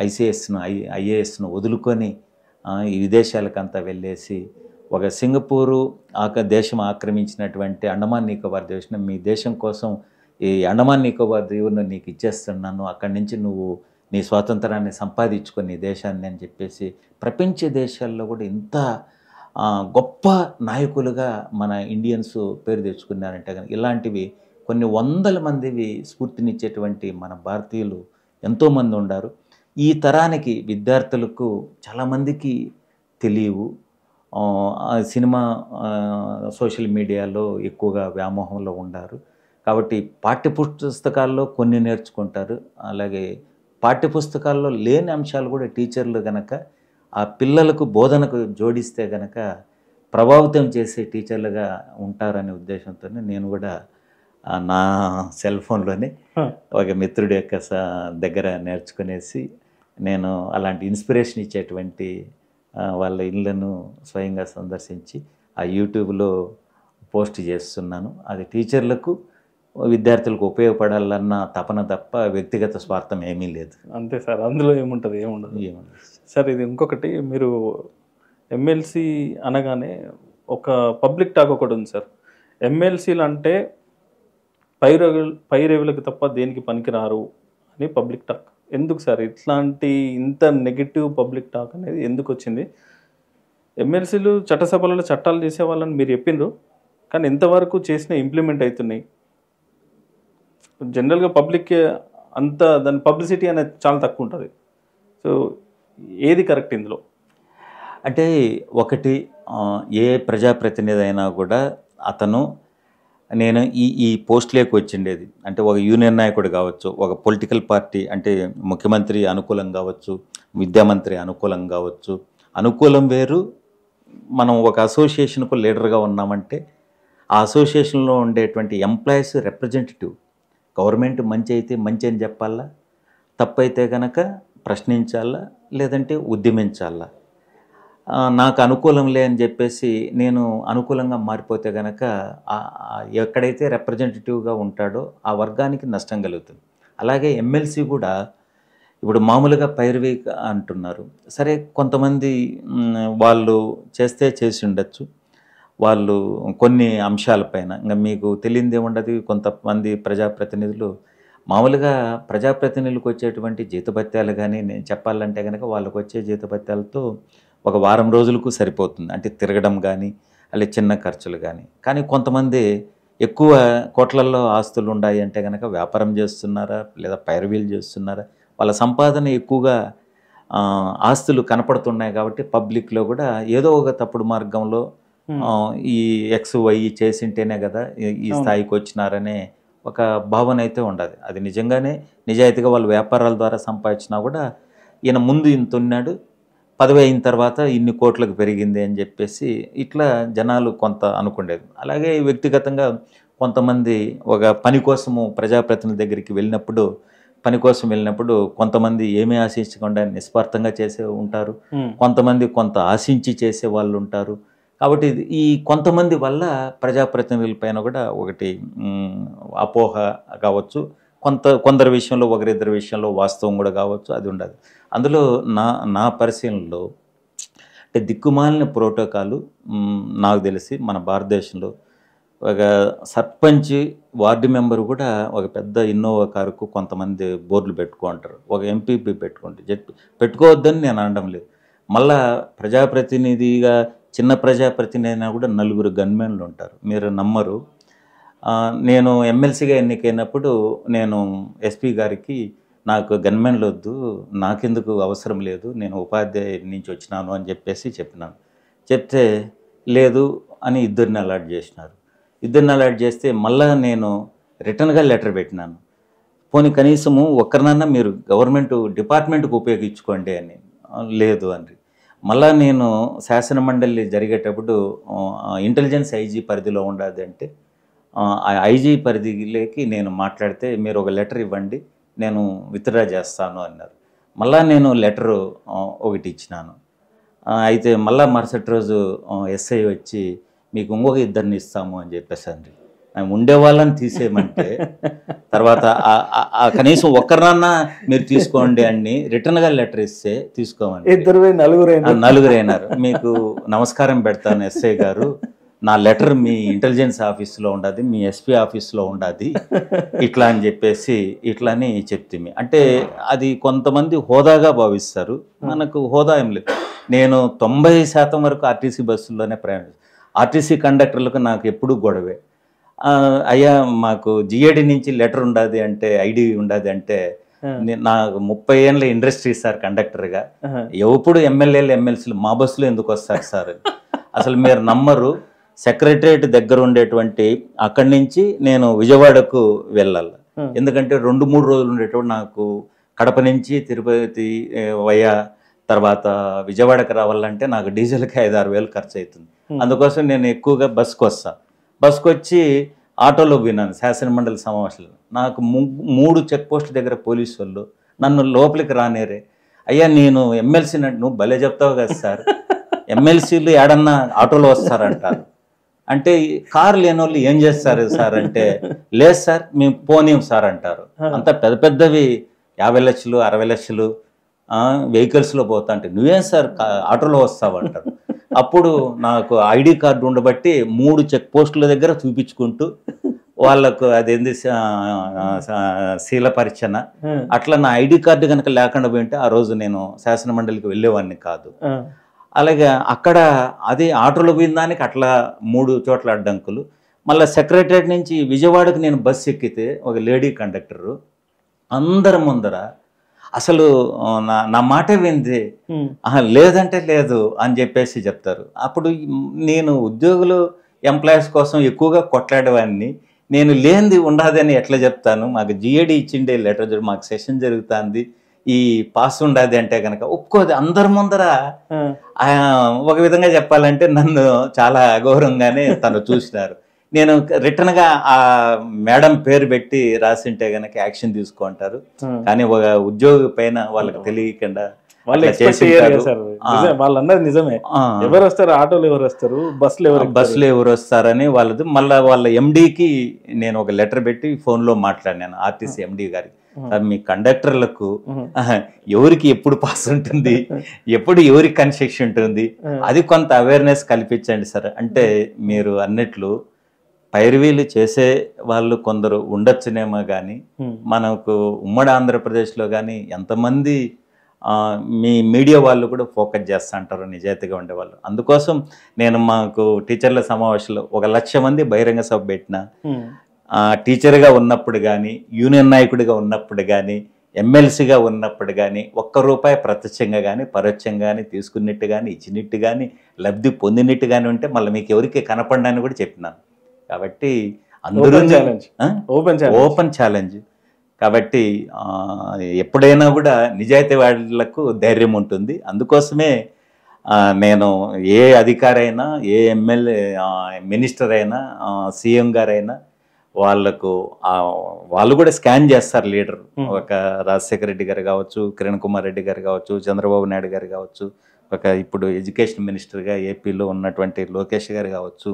A: ఐఏఎస్ను వదులుకొని ఈ విదేశాలకంతా వెళ్ళేసి ఒక సింగపూరు దేశం ఆక్రమించినటువంటి అండమాన్ నికోబార్ దేశం, మీ దేశం కోసం ఈ అండమాన్ నికోబార్ దీవులను నీకు ఇచ్చేస్తున్నాను, అక్కడి నుంచి నువ్వు నీ స్వాతంత్రాన్ని సంపాదించుకొని నీ దేశాన్ని అని చెప్పేసి ప్రపంచ దేశాల్లో కూడా ఇంత గొప్ప నాయకులుగా మన ఇండియన్స్ పేరు తెచ్చుకున్నారంటే కనుక ఇలాంటివి కొన్ని వందల మందివి స్ఫూర్తినిచ్చేటువంటి మన భారతీయులు ఎంతోమంది ఉన్నారు. ఈ తరానికి విద్యార్థులకు చాలామందికి తెలియవు. సినిమా, సోషల్ మీడియాలో ఎక్కువగా వ్యామోహంలో ఉన్నారు. కాబట్టి పాఠ్యపుస్తకాల్లో కొన్ని నేర్చుకుంటారు. అలాగే పాఠ్యపుస్తకాల్లో లేని అంశాలు కూడా టీచర్లు కనుక ఆ పిల్లలకు బోధనకు జోడిస్తే కనుక ప్రభావితం చేసే టీచర్లుగా ఉంటారనే ఉద్దేశంతో నేను కూడా నా సెల్ ఫోన్లోనే ఒక మిత్రుడి యొక్క దగ్గర నేర్చుకునేసి నేను అలాంటి ఇన్స్పిరేషన్ ఇచ్చేటువంటి వాళ్ళ ఇళ్ళను స్వయంగా సందర్శించి ఆ యూట్యూబ్లో పోస్ట్ చేస్తున్నాను. అది టీచర్లకు విద్యార్థులకు ఉపయోగపడాలన్న తపన తప్ప వ్యక్తిగత స్వార్థం ఏమీ లేదు.
B: అంతే సార్, అందులో ఏముండదు సార్. ఇది ఇంకొకటి, మీరు ఎమ్మెల్సీ అనగానే ఒక పబ్లిక్ టాక్ ఒకటి ఉంది సార్. ఎమ్మెల్సీలు అంటే పైరేవులకు తప్ప దేనికి పనికిరారు అని పబ్లిక్ టాక్. ఎందుకు సార్ ఇట్లాంటి ఇంత నెగిటివ్ పబ్లిక్ టాక్ అనేది ఎందుకు వచ్చింది? ఎమ్మెల్సీలు చట్టసభలలో చట్టాలు చేసే వాళ్ళని మీరు చెప్పిండ్రు, కానీ ఎంతవరకు చేసిన ఇంప్లిమెంట్ అవుతున్నాయి? జనరల్గా పబ్లిక్ అంత దాని పబ్లిసిటీ అనేది చాలా తక్కువ ఉంటుంది. సో ఏది కరెక్ట్ ఇందులో?
A: అంటే ఒకటి, ఏ ప్రజాప్రతినిధి అయినా కూడా అతను నేను ఈ పోస్ట్లోకి వచ్చిండేది అంటే ఒక యూనియన్ నాయకుడు కావచ్చు, ఒక పొలిటికల్ పార్టీ అంటే ముఖ్యమంత్రి అనుకూలం కావచ్చు, విద్యామంత్రి అనుకూలం కావచ్చు. అనుకూలం వేరు, మనం ఒక అసోసియేషన్కు లీడర్గా ఉన్నామంటే ఆ అసోసియేషన్లో ఉండేటువంటి ఎంప్లాయీస్ రిప్రజెంటేటివ్. గవర్నమెంట్ మంచి అయితే మంచి అని చెప్పాలా, తప్పైతే కనుక ప్రశ్నించాలా, లేదంటే ఉద్యమించాలా. నాకు అనుకూలంలే అని చెప్పేసి నేను అనుకూలంగా మారిపోతే కనుక ఎక్కడైతే రిప్రజెంటేటివ్గా ఉంటాడో ఆ వర్గానికి నష్టం కలుగుతుంది. అలాగే ఎమ్మెల్సీ కూడా ఇప్పుడు మామూలుగా పైరవీ అంటున్నారు. సరే, కొంతమంది వాళ్ళు చేసి ఉండొచ్చు, వాళ్ళు కొన్ని అంశాలపైన. ఇంకా మీకు తెలియదు ఏముండదు. కొంతమంది ప్రజాప్రతినిధులు మామూలుగా ప్రజాప్రతినిధులకు వచ్చేటువంటి జీతభత్యాలు కానీ నేను చెప్పాలంటే కనుక వాళ్ళకు వచ్చే జీతభత్యాలతో ఒక వారం రోజులకు సరిపోతుంది, అంటే తిరగడం కానీ అలాగే చిన్న ఖర్చులు కానీ. కానీ కొంతమంది ఎక్కువ కోట్లల్లో ఆస్తులు ఉన్నాయి అంటే కనుక వ్యాపారం చేస్తున్నారా లేదా పైరవీలు చేస్తున్నారా, వాళ్ళ సంపాదన ఎక్కువగా ఆస్తులు కనపడుతున్నాయి. కాబట్టి పబ్లిక్లో కూడా ఏదో ఒక తప్పుడు మార్గంలో ఈ XY చేసింటేనే కదా ఈ స్థాయికి వచ్చినారనే ఒక భావన అయితే ఉండదు. అది నిజంగానే నిజాయితీగా వాళ్ళు వ్యాపారాల ద్వారా సంపాదించినా కూడా ఈయన ముందు ఇంత ఉన్నాడు, పదవి అయిన తర్వాత ఇన్ని కోట్లకు పెరిగింది అని చెప్పేసి ఇట్లా జనాలు కొంత అనుకుండేది. అలాగే వ్యక్తిగతంగా కొంతమంది ఒక పని కోసము ప్రజాప్రతినిధుల దగ్గరికి వెళ్ళినప్పుడు కొంతమంది ఏమీ ఆశించకుండా నిస్వార్థంగా చేసే ఉంటారు, కొంతమంది కొంత ఆశించి చేసే వాళ్ళు ఉంటారు. కాబట్టి ఈ కొంతమంది వల్ల ప్రజాప్రతినిధుల పైన కూడా ఒకటి అపోహ కావచ్చు, కొందరి విషయంలో ఒకరిద్దరి విషయంలో వాస్తవం కూడా కావచ్చు, అది ఉండదు. అందులో నా పరిశీలనలో అంటే దిక్కుమాలిన ప్రోటోకాలు నాకు తెలిసి మన భారతదేశంలో ఒక సర్పంచ్ వార్డు మెంబరు కూడా ఒక పెద్ద ఇన్నోవా కారుకు కొంతమంది బోర్డులు పెట్టుకుంటారు, ఒక ఎంపీపీ పెట్టుకోవద్దని నేను అనడం లేదు. మళ్ళా ప్రజాప్రతినిధిగా చిన్న ప్రజాప్రతినిధి అయినా కూడా 4 గన్మెన్లు ఉంటారు. మీరు నమ్మరు, నేను ఎమ్మెల్సీగా ఎన్నికైనప్పుడు నేను ఎస్పీ గారికి నాకు గన్మెన్లు వద్దు, నాకెందుకు అవసరం లేదు, నేను ఉపాధ్యాయ నుంచి వచ్చినాను అని చెప్పేసి చెప్పినాను. చెప్తే లేదు అని ఇద్దరిని అలాట్ చేసినారు. ఇద్దరిని అలాట్ చేస్తే మళ్ళా నేను రిటర్న్గా లెటర్ పెట్టినాను, పోనీ కనీసము ఒక్కరినన్నా మీరు గవర్నమెంట్ డిపార్ట్మెంట్కి ఉపయోగించుకోండి అని. లేదు అని మళ్ళా నేను శాసనమండలి జరిగేటప్పుడు ఇంటెలిజెన్స్ ఐజీ పరిధిలో ఉండదు అంటే ఆ ఐజీ పరిధిలోకి నేను మాట్లాడితే మీరు ఒక లెటర్ ఇవ్వండి, నేను విత్డ్రా చేస్తాను అన్నారు. మళ్ళా నేను లెటరు ఒకటి ఇచ్చినాను. అయితే మళ్ళా మరుసటి రోజు ఎస్ఐ వచ్చి మీకు ఇంకొక ఇద్దరిని ఇస్తాము అని చెప్పేసండి. ఉండేవాళ్ళని తీసేయమంటే తర్వాత కనీసం ఒక్కరినన్నా మీరు తీసుకోండి అని రిటర్న్గా లెటర్ ఇస్తే తీసుకోమండి. నలుగురైనారు. మీకు నమస్కారం పెడతాను ఎస్ఐ గారు, నా లెటర్ మీ ఇంటెలిజెన్స్ ఆఫీస్లో ఉండదు, మీ ఎస్పీ ఆఫీస్లో ఉండదు ఇట్లా అని చెప్పేసి ఇట్లని చెప్తుంది. అంటే అది కొంతమంది హోదాగా భావిస్తారు, మనకు హోదా ఏం లేదు. నేను 90% వరకు ఆర్టీసీ బస్సుల్లోనే ప్రయాణం. ఆర్టీసీ కండక్టర్లకు నాకు ఎప్పుడూ గొడవే. అయ్యా మాకు జిఏడి నుంచి లెటర్ ఉండదు అంటే, ఐడి ఉండదు అంటే, నాకు 30 ఏళ్ళ ఇండస్ట్రీ సార్ కండక్టర్గా, ఎప్పుడు ఎమ్మెల్యేలు ఎమ్మెల్సీలు మా బస్సులో ఎందుకు వస్తారు సార్? అసలు మీరు నమ్మరు, సెక్రటరియట్ దగ్గర ఉండేటువంటి అక్కడి నుంచి నేను విజయవాడకు వెళ్ళాలి. ఎందుకంటే 2-3 రోజులు ఉండేటప్పుడు నాకు కడప నుంచి తిరుపతి వయా తర్వాత విజయవాడకు రావాలంటే నాకు డీజిల్కి 5-6 వేలు ఖర్చు అవుతుంది. అందుకోసం నేను ఎక్కువగా బస్కు వచ్చి ఆటోలో విన్నాను శాసనమండలి సమావేశాలు. నాకు 3 చెక్ పోస్టుల దగ్గర పోలీసు వాళ్ళు నన్ను లోపలికి రానేరే. అయ్యా నేను ఎమ్మెల్సీ నువ్వు భలే చెప్తావు కదా సార్, ఎమ్మెల్సీలు ఏడన్నా ఆటోలో వస్తారంటారు. అంటే కారు లేని వాళ్ళు ఏం చేస్తారు సార్ అంటే, లేదు సార్ మేము పోనీయం సార్ అంటారు. అంత పెద్దవి 50 లక్షలు 60 లక్షలు వెహికల్స్లో పోతా అంటే నువ్వేం సార్ ఆటోలో వస్తావంటారు. అప్పుడు నాకు ఐడి కార్డు ఉండబట్టి 3 చెక్ పోస్టుల దగ్గర చూపించుకుంటూ వాళ్ళకు అదేంది శీలపరిచన అట్లా నా ఐడి కార్డు కనుక లేకుండా పోయింటే ఆ రోజు నేను శాసనమండలికి వెళ్ళేవాడిని కాదు. అలాగే అక్కడ అదే ఆటోలో పోయిన దానికి అట్లా 3 చోట్ల అడ్డంకులు. మళ్ళీ సెక్రటరియట్ నుంచి విజయవాడకు నేను బస్సు ఎక్కితే ఒక లేడీ కండక్టరు అందరి ముందర అసలు నా మాట వింది, లేదంటే లేదు అని చెప్పేసి చెప్తారు. అప్పుడు నేను ఉద్యోగులు ఎంప్లాయీస్ కోసం ఎక్కువగా కొట్లాడేవాడిని, నేను లేనిది ఉండదని ఎట్లా చెప్తాను? మాకు జిఏడి ఇచ్చిండే లెటర్, మాకు సెషన్ జరుగుతుంది, ఈ పాస్ ఉండదు అంటే కనుక ఒప్పుకోదు. అందరి ముందర ఒక విధంగా చెప్పాలంటే నన్ను చాలా అగౌరవంగానే తను చూసినారు. నేను రిటర్న్గా ఆ మేడం పేరు పెట్టి రాసింటే కనుక యాక్షన్ తీసుకుంటారు. కానీ ఒక ఉద్యోగి పైన వాళ్ళకి తెలియకుండా
B: వాళ్ళన్నది నిజమే. ఎవరు వస్తారు ఆటోలు, ఎవరు వస్తారు
A: బస్సులు ఎవరు వస్తారని వాళ్ళది. మళ్ళీ వాళ్ళ ఎండీకి నేను ఒక లెటర్ పెట్టి ఫోన్లో మాట్లాడినాను, ఆర్టీసీ ఎండీ గారికి. మీ కండక్టర్లకు ఎవరికి ఎప్పుడు పాస్ ఉంటుంది, ఎప్పుడు ఎవరికి కన్సెషన్ ఉంటుంది, అది కొంత అవేర్నెస్ కల్పించండి సార్ అంటే. మీరు అన్నట్లు పైరువీలు చేసే వాళ్ళు కొందరు ఉండొచ్చునేమో కానీ మనకు ఉమ్మడి ఆంధ్రప్రదేశ్లో కానీ ఎంతమంది మీ మీడియా వాళ్ళు కూడా ఫోకస్ చేస్తూ అంటారు నిజాయితీగా ఉండేవాళ్ళు. అందుకోసం నేను మాకు టీచర్ల సమావేశంలో 1,00,000 మంది బహిరంగ సభ పెట్టిన, టీచర్గా ఉన్నప్పుడు కానీ, యూనియన్ నాయకుడిగా ఉన్నప్పుడు కానీ, ఎమ్మెల్సీగా ఉన్నప్పుడు కానీ ₹1 ప్రత్యక్షంగా కానీ పరోక్షంగా కానీ తీసుకున్నట్టు కానీ ఇచ్చినట్టు కానీ లబ్ధి పొందినట్టు కానీ ఉంటే మళ్ళీ మీకు ఎవరికి కనపడని కూడా చెప్పినాను. కాబట్టి అందరూ
B: ఓపెన్
A: ఛాలెంజ్. కాబట్టి ఎప్పుడైనా కూడా నిజాయితీ వాళ్ళకు ధైర్యం ఉంటుంది. అందుకోసమే నేను ఏ అధికారి అయినా, ఏ ఎమ్మెల్యే, మినిస్టర్ అయినా, సీఎం గారైనా వాళ్ళు కూడా స్కాన్ చేస్తారు లీడర్. ఒక రాజశేఖర రెడ్డి గారు కావచ్చు, కిరణ్ కుమార్ రెడ్డి గారు కావచ్చు, చంద్రబాబు నాయుడు గారు కావచ్చు, ఇప్పుడు ఎడ్యుకేషన్ మినిస్టర్గా ఏపీలో ఉన్నటువంటి లోకేష్ గారు కావచ్చు,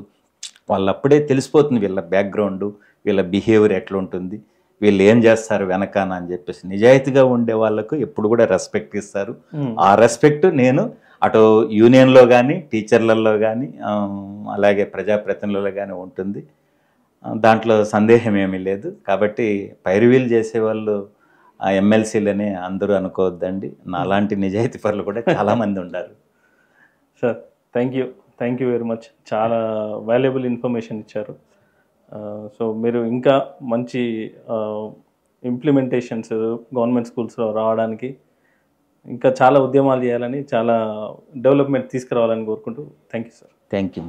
A: వాళ్ళప్పుడే తెలిసిపోతుంది వీళ్ళ బ్యాక్గ్రౌండ్, వీళ్ళ బిహేవియర్ ఎట్లుంటుంది, వీళ్ళు ఏం చేస్తారు వెనకాన అని చెప్పేసి. నిజాయితీగా ఉండే వాళ్ళకు ఎప్పుడు కూడా రెస్పెక్ట్ ఇస్తారు. ఆ రెస్పెక్ట్ నేను అటు యూనియన్లో కానీ, టీచర్లలో కానీ, అలాగే ప్రజాప్రతినిధులలో కానీ ఉంటుంది. దాంట్లో సందేహం ఏమీ లేదు. కాబట్టి పైరువీలు చేసేవాళ్ళు ఎమ్మెల్సీలని అందరూ అనుకోవద్దండి. నాలాంటి నిజాయితీ పరులు కూడా చాలామంది ఉన్నారు.
B: Sir, thank you very much. చాలా వాల్యుబుల్ ఇన్ఫర్మేషన్ ఇచ్చారు. సో మీరు ఇంకా మంచి ఇంప్లిమెంటేషన్స్ గవర్నమెంట్ స్కూల్స్లో రావడానికి, ఇంకా చాలా ఉద్యమాలు చేయాలని, చాలా డెవలప్మెంట్ తీసుకురావాలని కోరుకుంటూ thank you sir.
A: Thank you.